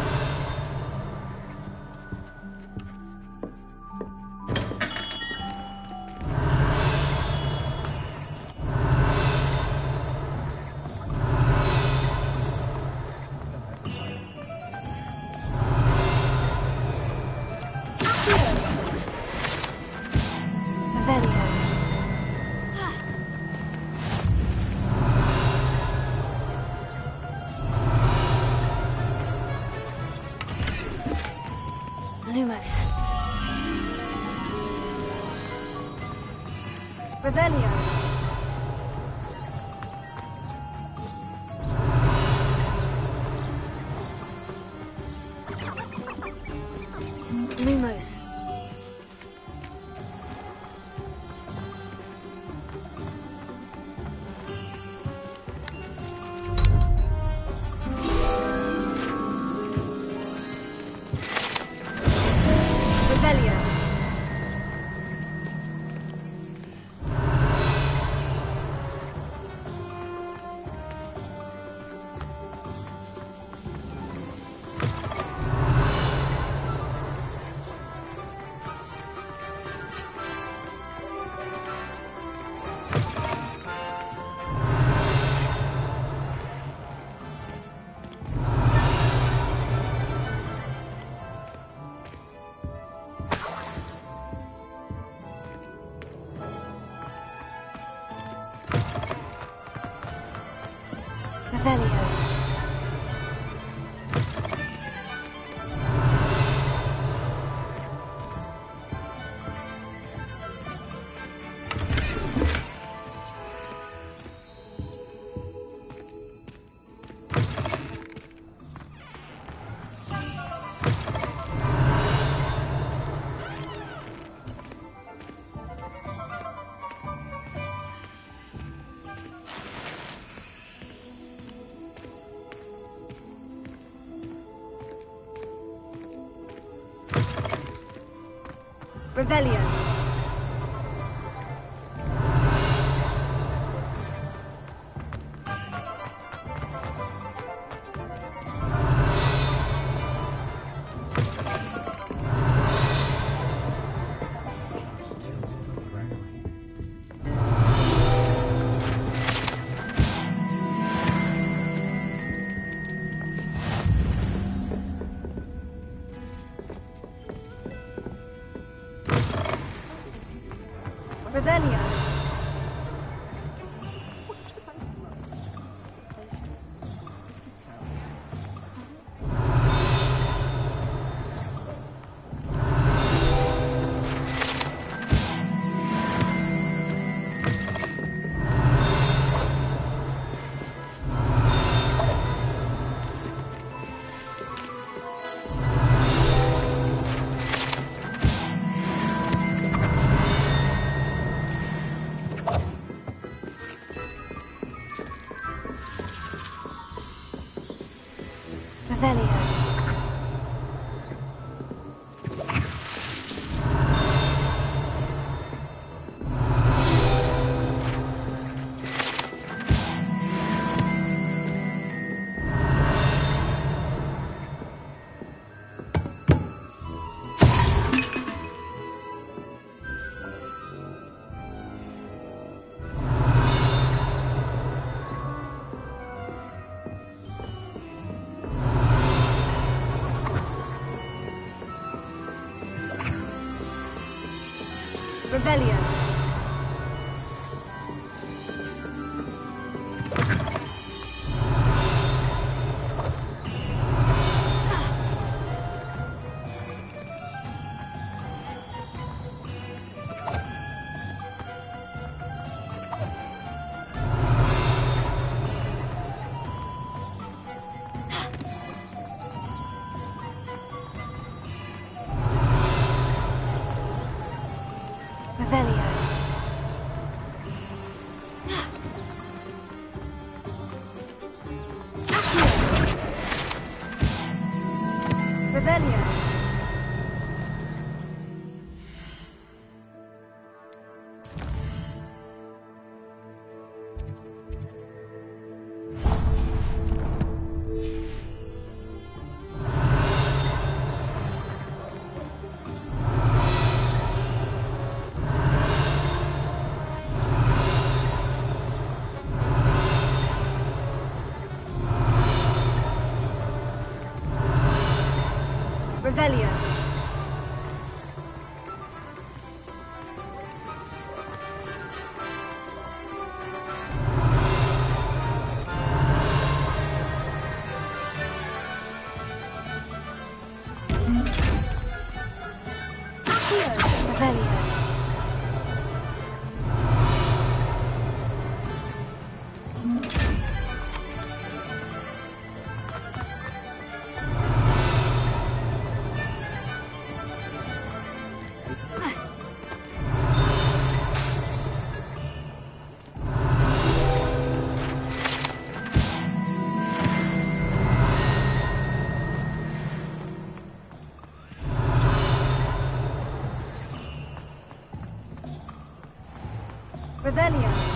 Revelio. Lumos. Revelio. Revelio. Revelio. Revelio. Revelio. Revelio. Revelio. Revelio. Revelio. Revelio. Revelio.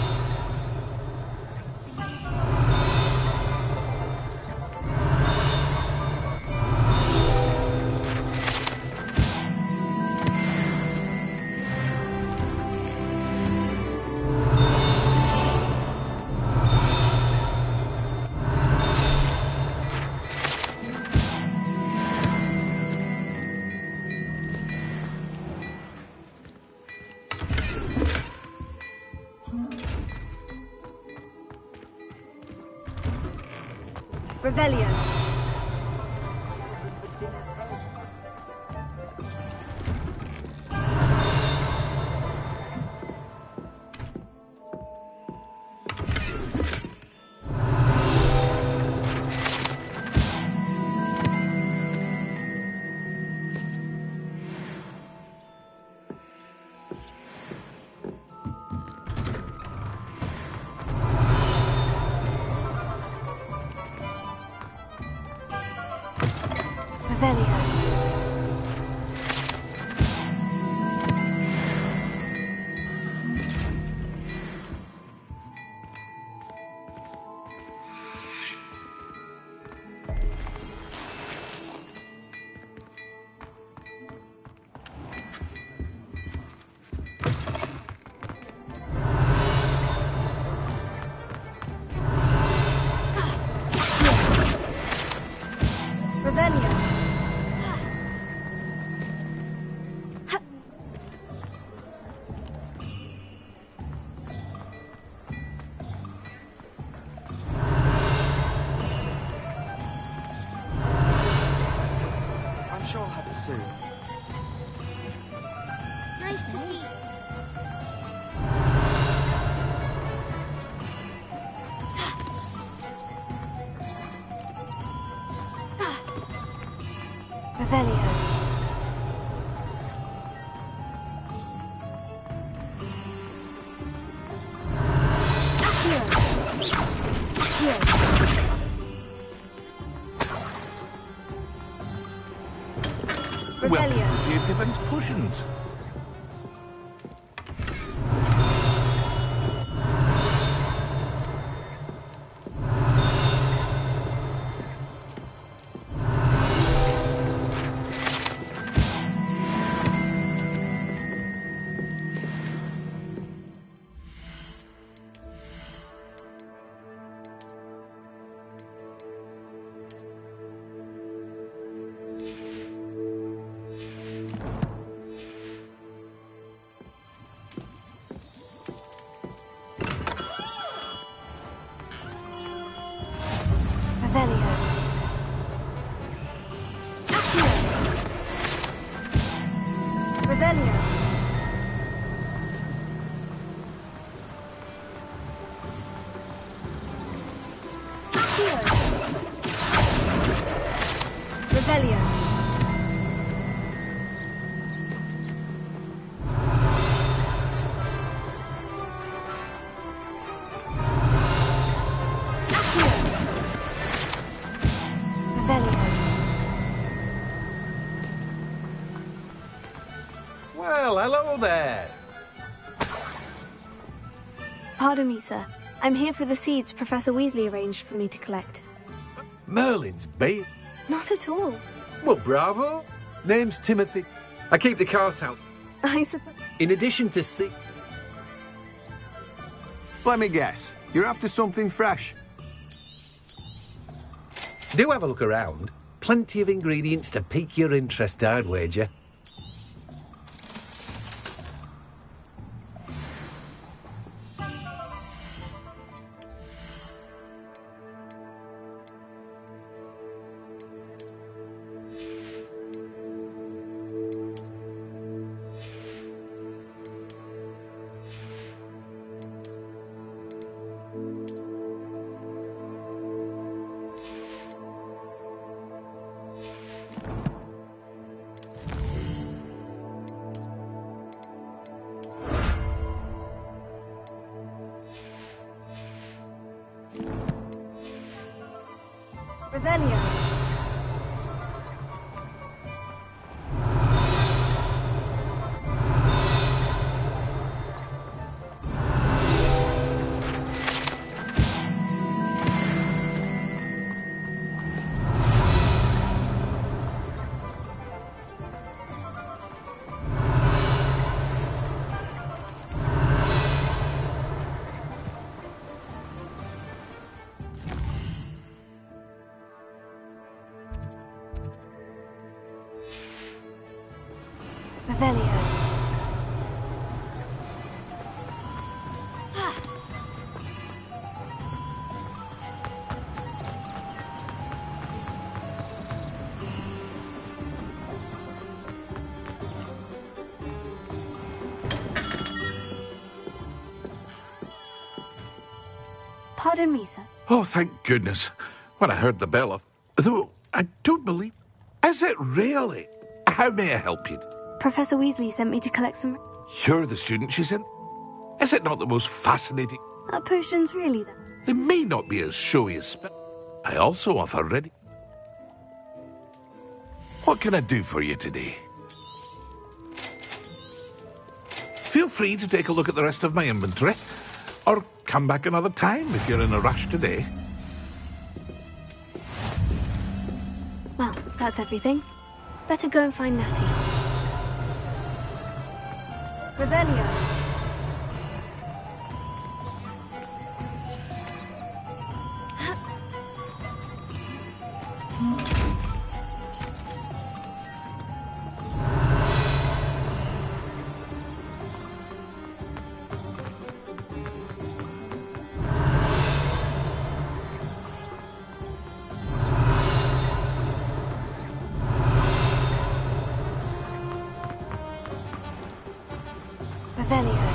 Revelio.
I'm sure I'll have it soon.
Nice to meet you.
Revelio.
Welcome to the Pippin's Cushions.
Well, hello there.
Pardon me, sir. I'm here for the seeds Professor Weasley arranged for me to collect.
Merlin's bait?
Not at all.
Well, bravo. Name's Timothy. I keep the cart out.
I suppose.
In addition to seed...
Let me guess. You're after something fresh.
Do have a look around. Plenty of ingredients to pique your interest, I'd wager.
Revelio. Revelio. Pardon me, sir.
Oh, thank goodness. When I heard the bell, though I don't believe... Is it really? How may I help you?
Professor Weasley sent me to collect some...
You're the student she sent? Is it not the most fascinating?
Are potions really, then?
They may not be as showy as I also offer ready. What can I do for you today? Feel free to take a look at the rest of my inventory, or come back another time if you're in a rush today.
Well, that's everything. Better go and find Natty. Revelio. Revelio.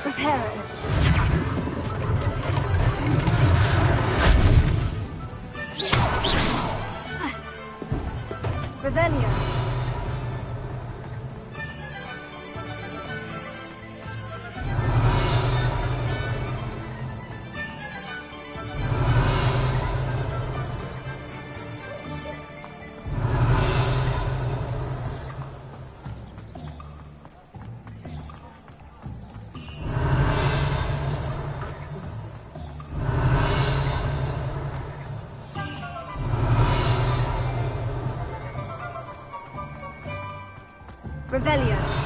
Reparo. Revelio. Revelio.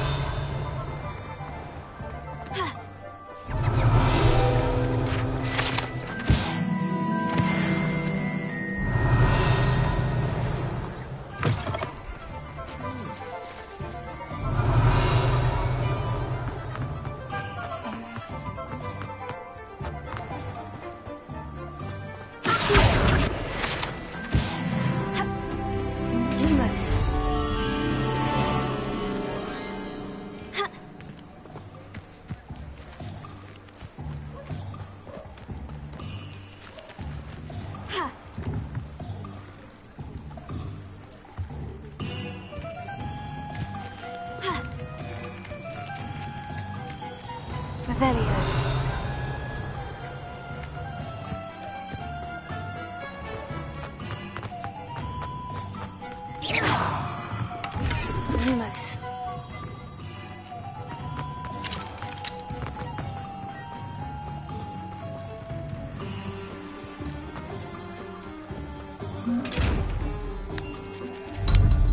Revelio. Lumos.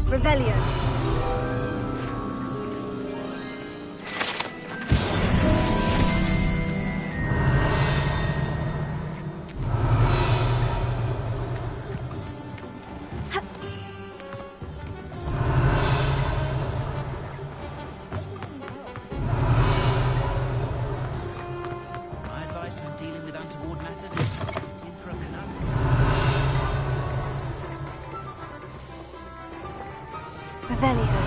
Revelio.
My advice when dealing with untoward matters is in for a conundrum.
Revelio.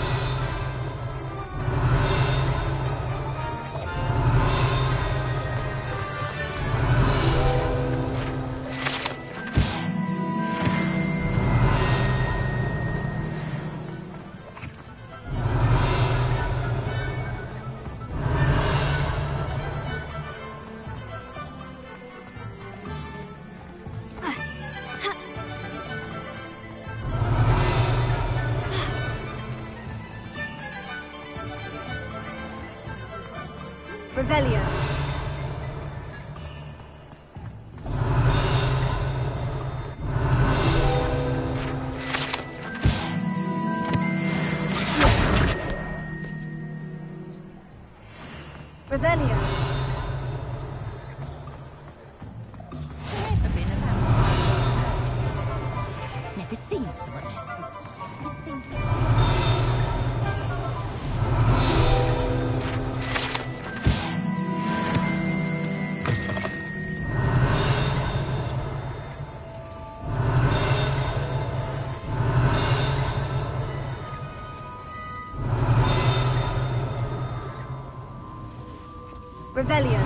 Revelio. Revelio.
Never seen someone.
Revelio.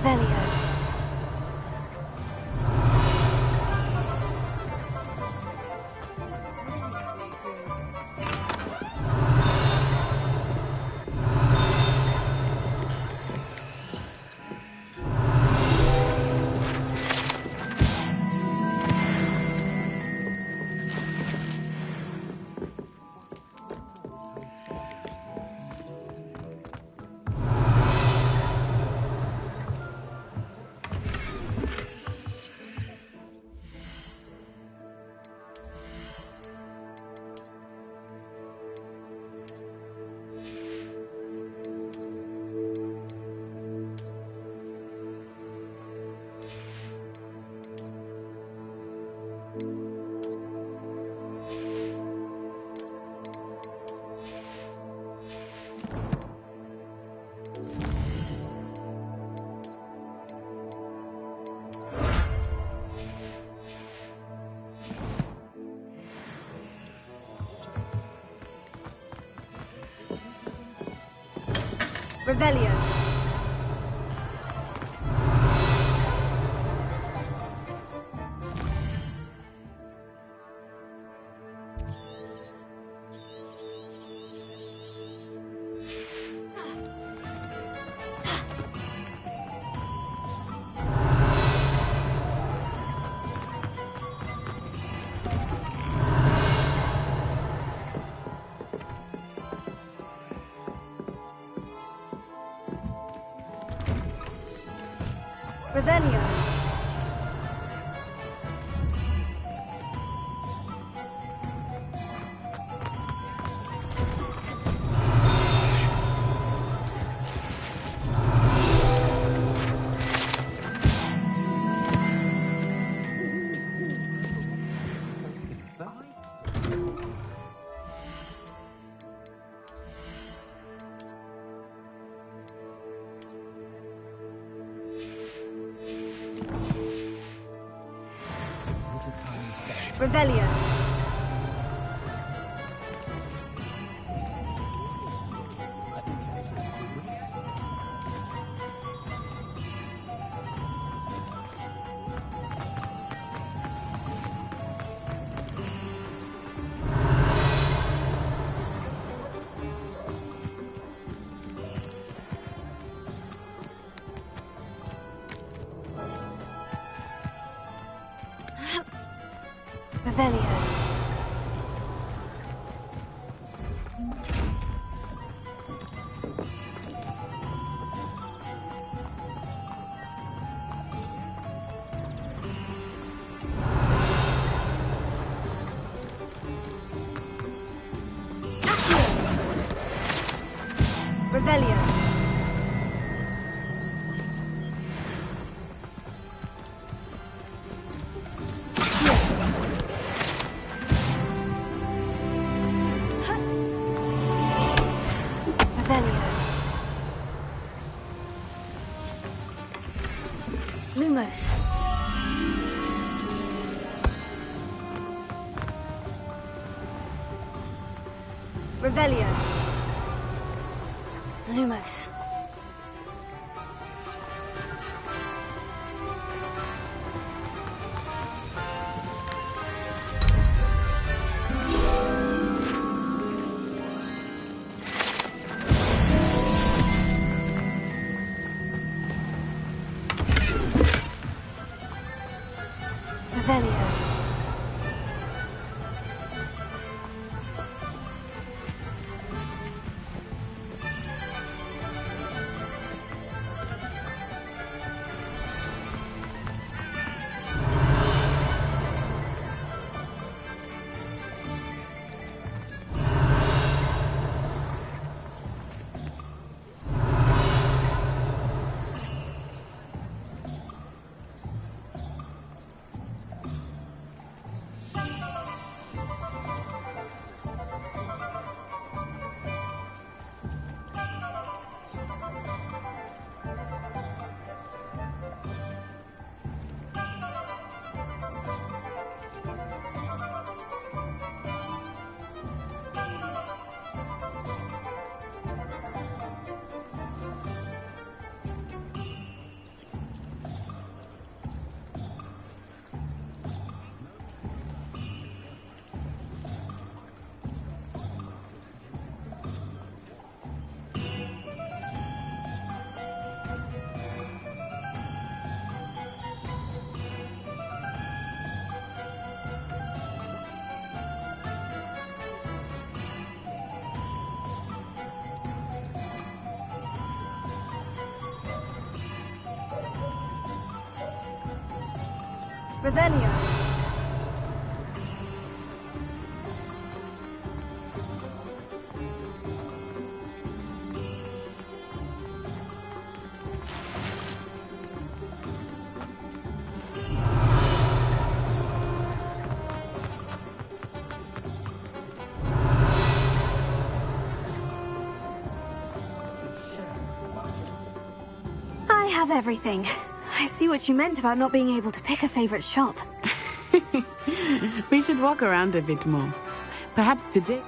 Revelio. Revelio. Revelio. Revelio. Revelio. Revelio. Lumos. Revelio. Lumos. Revelio. Revelio. I have everything. I see what you meant about not being able to pick a favorite shop.
We should walk around a bit more. Perhaps today...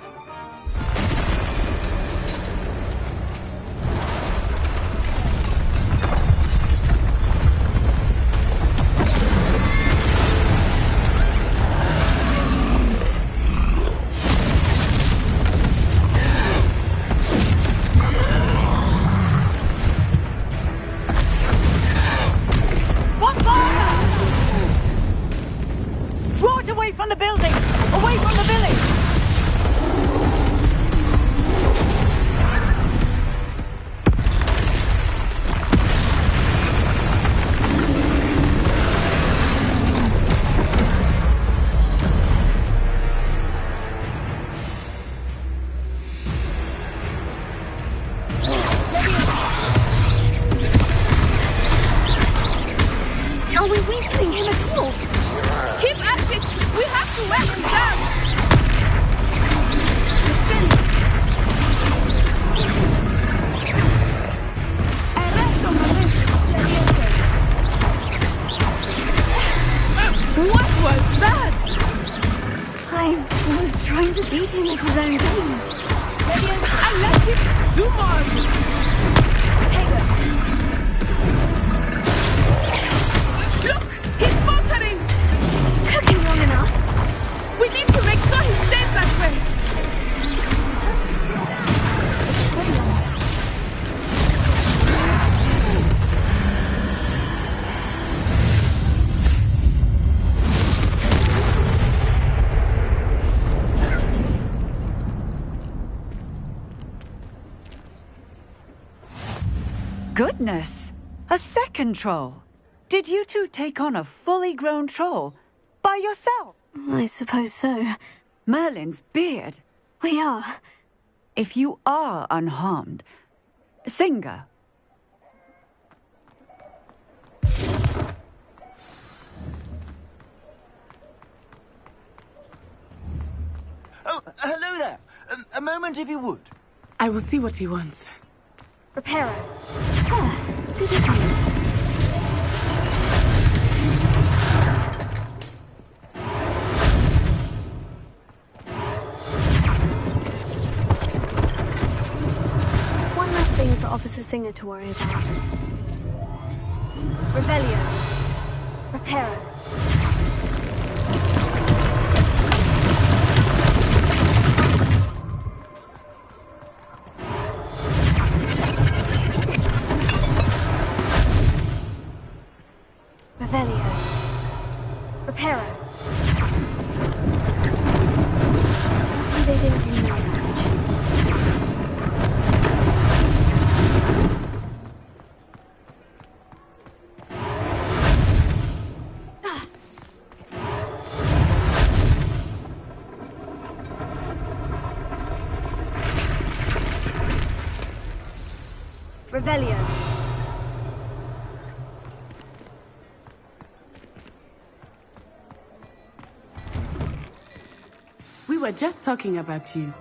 From the building! Away from the village!
Are we weakening him at all?
Keep at it! We have to wear him down! What was that?
I was trying to beat him at his own game.
I like it! Do more! Look! He's faltering!
Took him long enough.
We need to make sure he stays that way!
Goodness! A second troll! Did you two take on a fully grown troll? By yourself?
I suppose so.
Merlin's beard.
We are.
If you are unharmed, Singer.
Oh, hello there. A moment if you would.
I will see what he wants.
Reparo. Ah, good as new. Professor Singer to worry about. Revelio. Reparo. Revelio. Reparo. They didn't do no damage. Revelio.
We were just talking about you.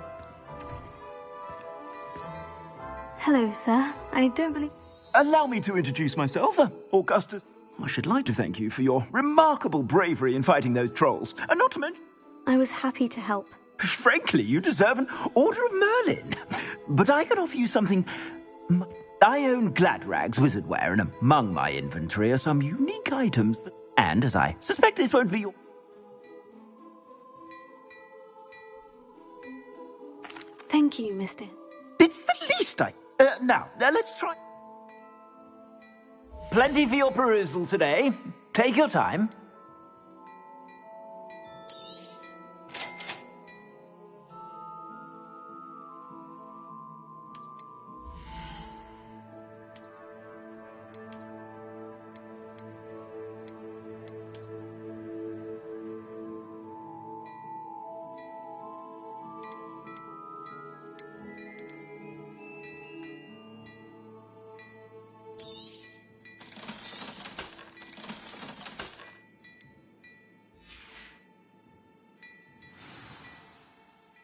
Hello, sir. I don't believe...
Allow me to introduce myself, Augustus. I should like to thank you for your remarkable bravery in fighting those trolls, and not to mention...
I was happy to help.
Frankly, you deserve an Order of Merlin. But I can offer you something... I own Gladrag's wizardware, and among my inventory are some unique items that... And, as I suspect this won't be your...
Thank you, mister.
It's the least I... now, let's try... Plenty for your perusal today. Take your time.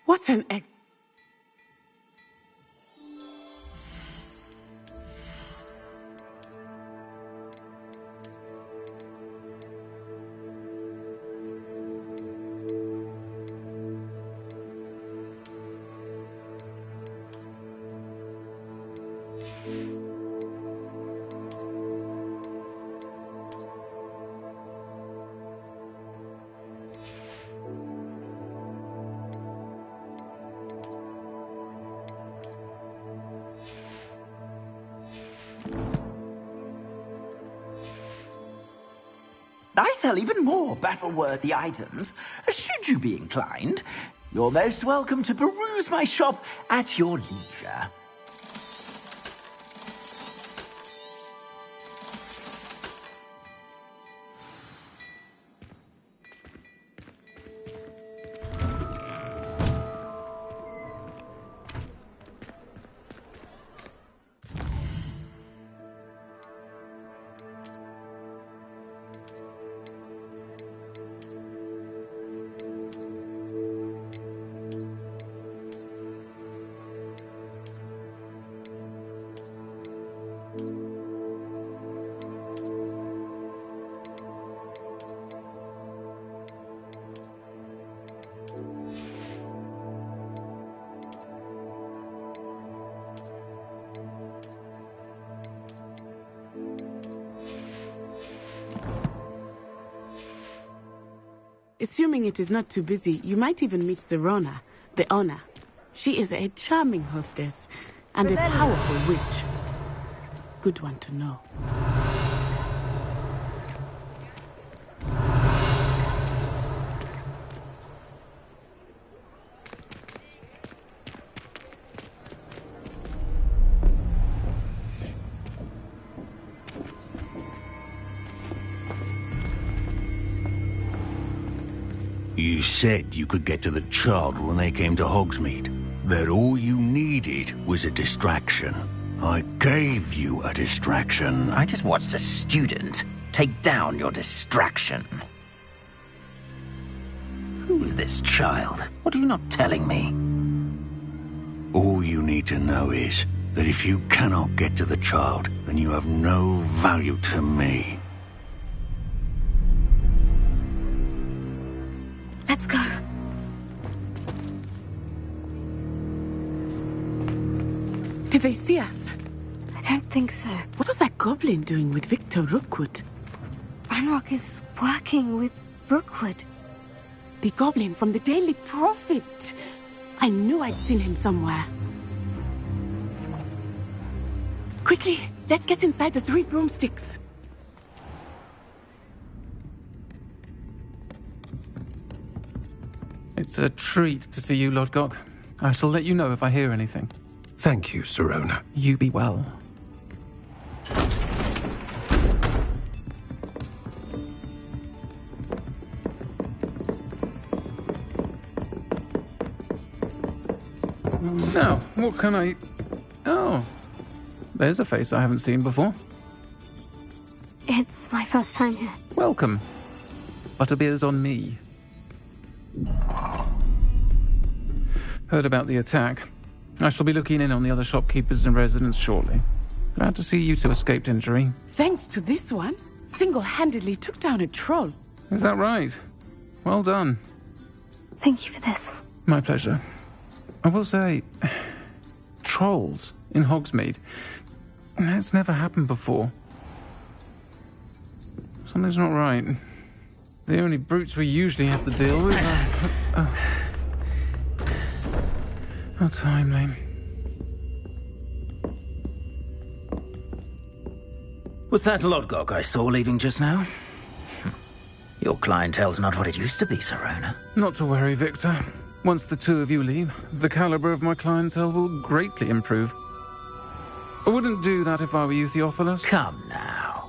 What an egg.
I sell even more battle-worthy items, should you be inclined. You're most welcome to peruse my shop at your leisure.
Assuming it is not too busy, you might even meet Serona, the owner. She is a charming hostess and a powerful witch. Good one to know.
You said you could get to the child when they came to Hogsmeade. That all you needed was a distraction. I gave you a distraction.
I just watched a student take down your distraction. Who's this child? What are you not telling me?
All you need to know is that if you cannot get to the child, then you have no value to me.
Let's go.
Did they see us?
I don't think so.
What was that goblin doing with Victor Rookwood?
Ranrock is working with Rookwood.
The goblin from the Daily Prophet. I knew I'd seen him somewhere. Quickly, let's get inside the 3 broomsticks.
It's a treat to see you, Lodgok. I shall let you know if I hear anything.
Thank you, Sirona.
You be well. Now, what can I... Oh, there's a face I haven't seen before.
It's my first time here.
Welcome. Butterbeer's on me. Heard about the attack. I shall be looking in on the other shopkeepers and residents shortly. Glad to see you two escaped injury.
Thanks to this one, single-handedly took down a troll.
Is that right? Well done.
Thank you for this.
My pleasure. I will say, trolls in Hogsmeade. That's never happened before. Something's not right. The only brutes we usually have to deal with are... How timely.
Was that Lodgok I saw leaving just now? Your clientele's not what it used to be, Sirona.
Not to worry, Victor. Once the two of you leave, the caliber of my clientele will greatly improve. I wouldn't do that if I were you, Theophilus.
Come now.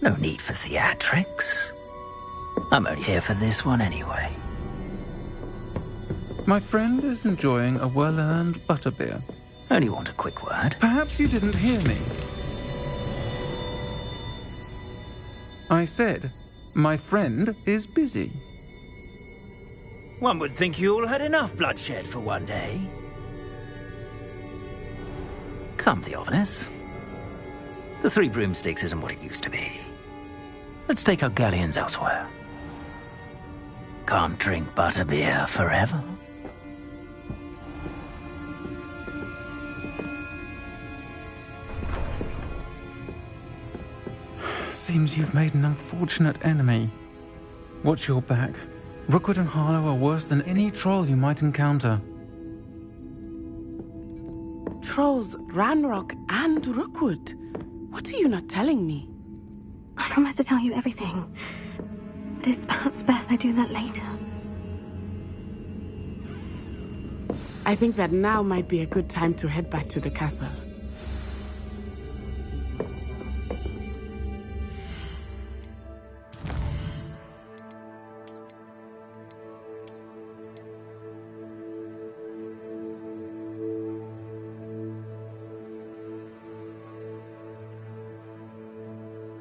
No need for theatrics. I'm only here for this one anyway.
My friend is enjoying a well-earned butterbeer.
Only want a quick word.
Perhaps you didn't hear me. I said, my friend is busy.
One would think you all had enough bloodshed for one day. Come, Theophilus. The 3 broomsticks isn't what it used to be. Let's take our galleons elsewhere. Can't drink butterbeer forever.
Seems you've made an unfortunate enemy. Watch your back. Rookwood and Harlow are worse than any troll you might encounter.
Trolls, Ranrock, and Rookwood. What are you not telling me?
I promise to tell you everything. But it's perhaps best I do that later.
I think that now might be a good time to head back to the castle.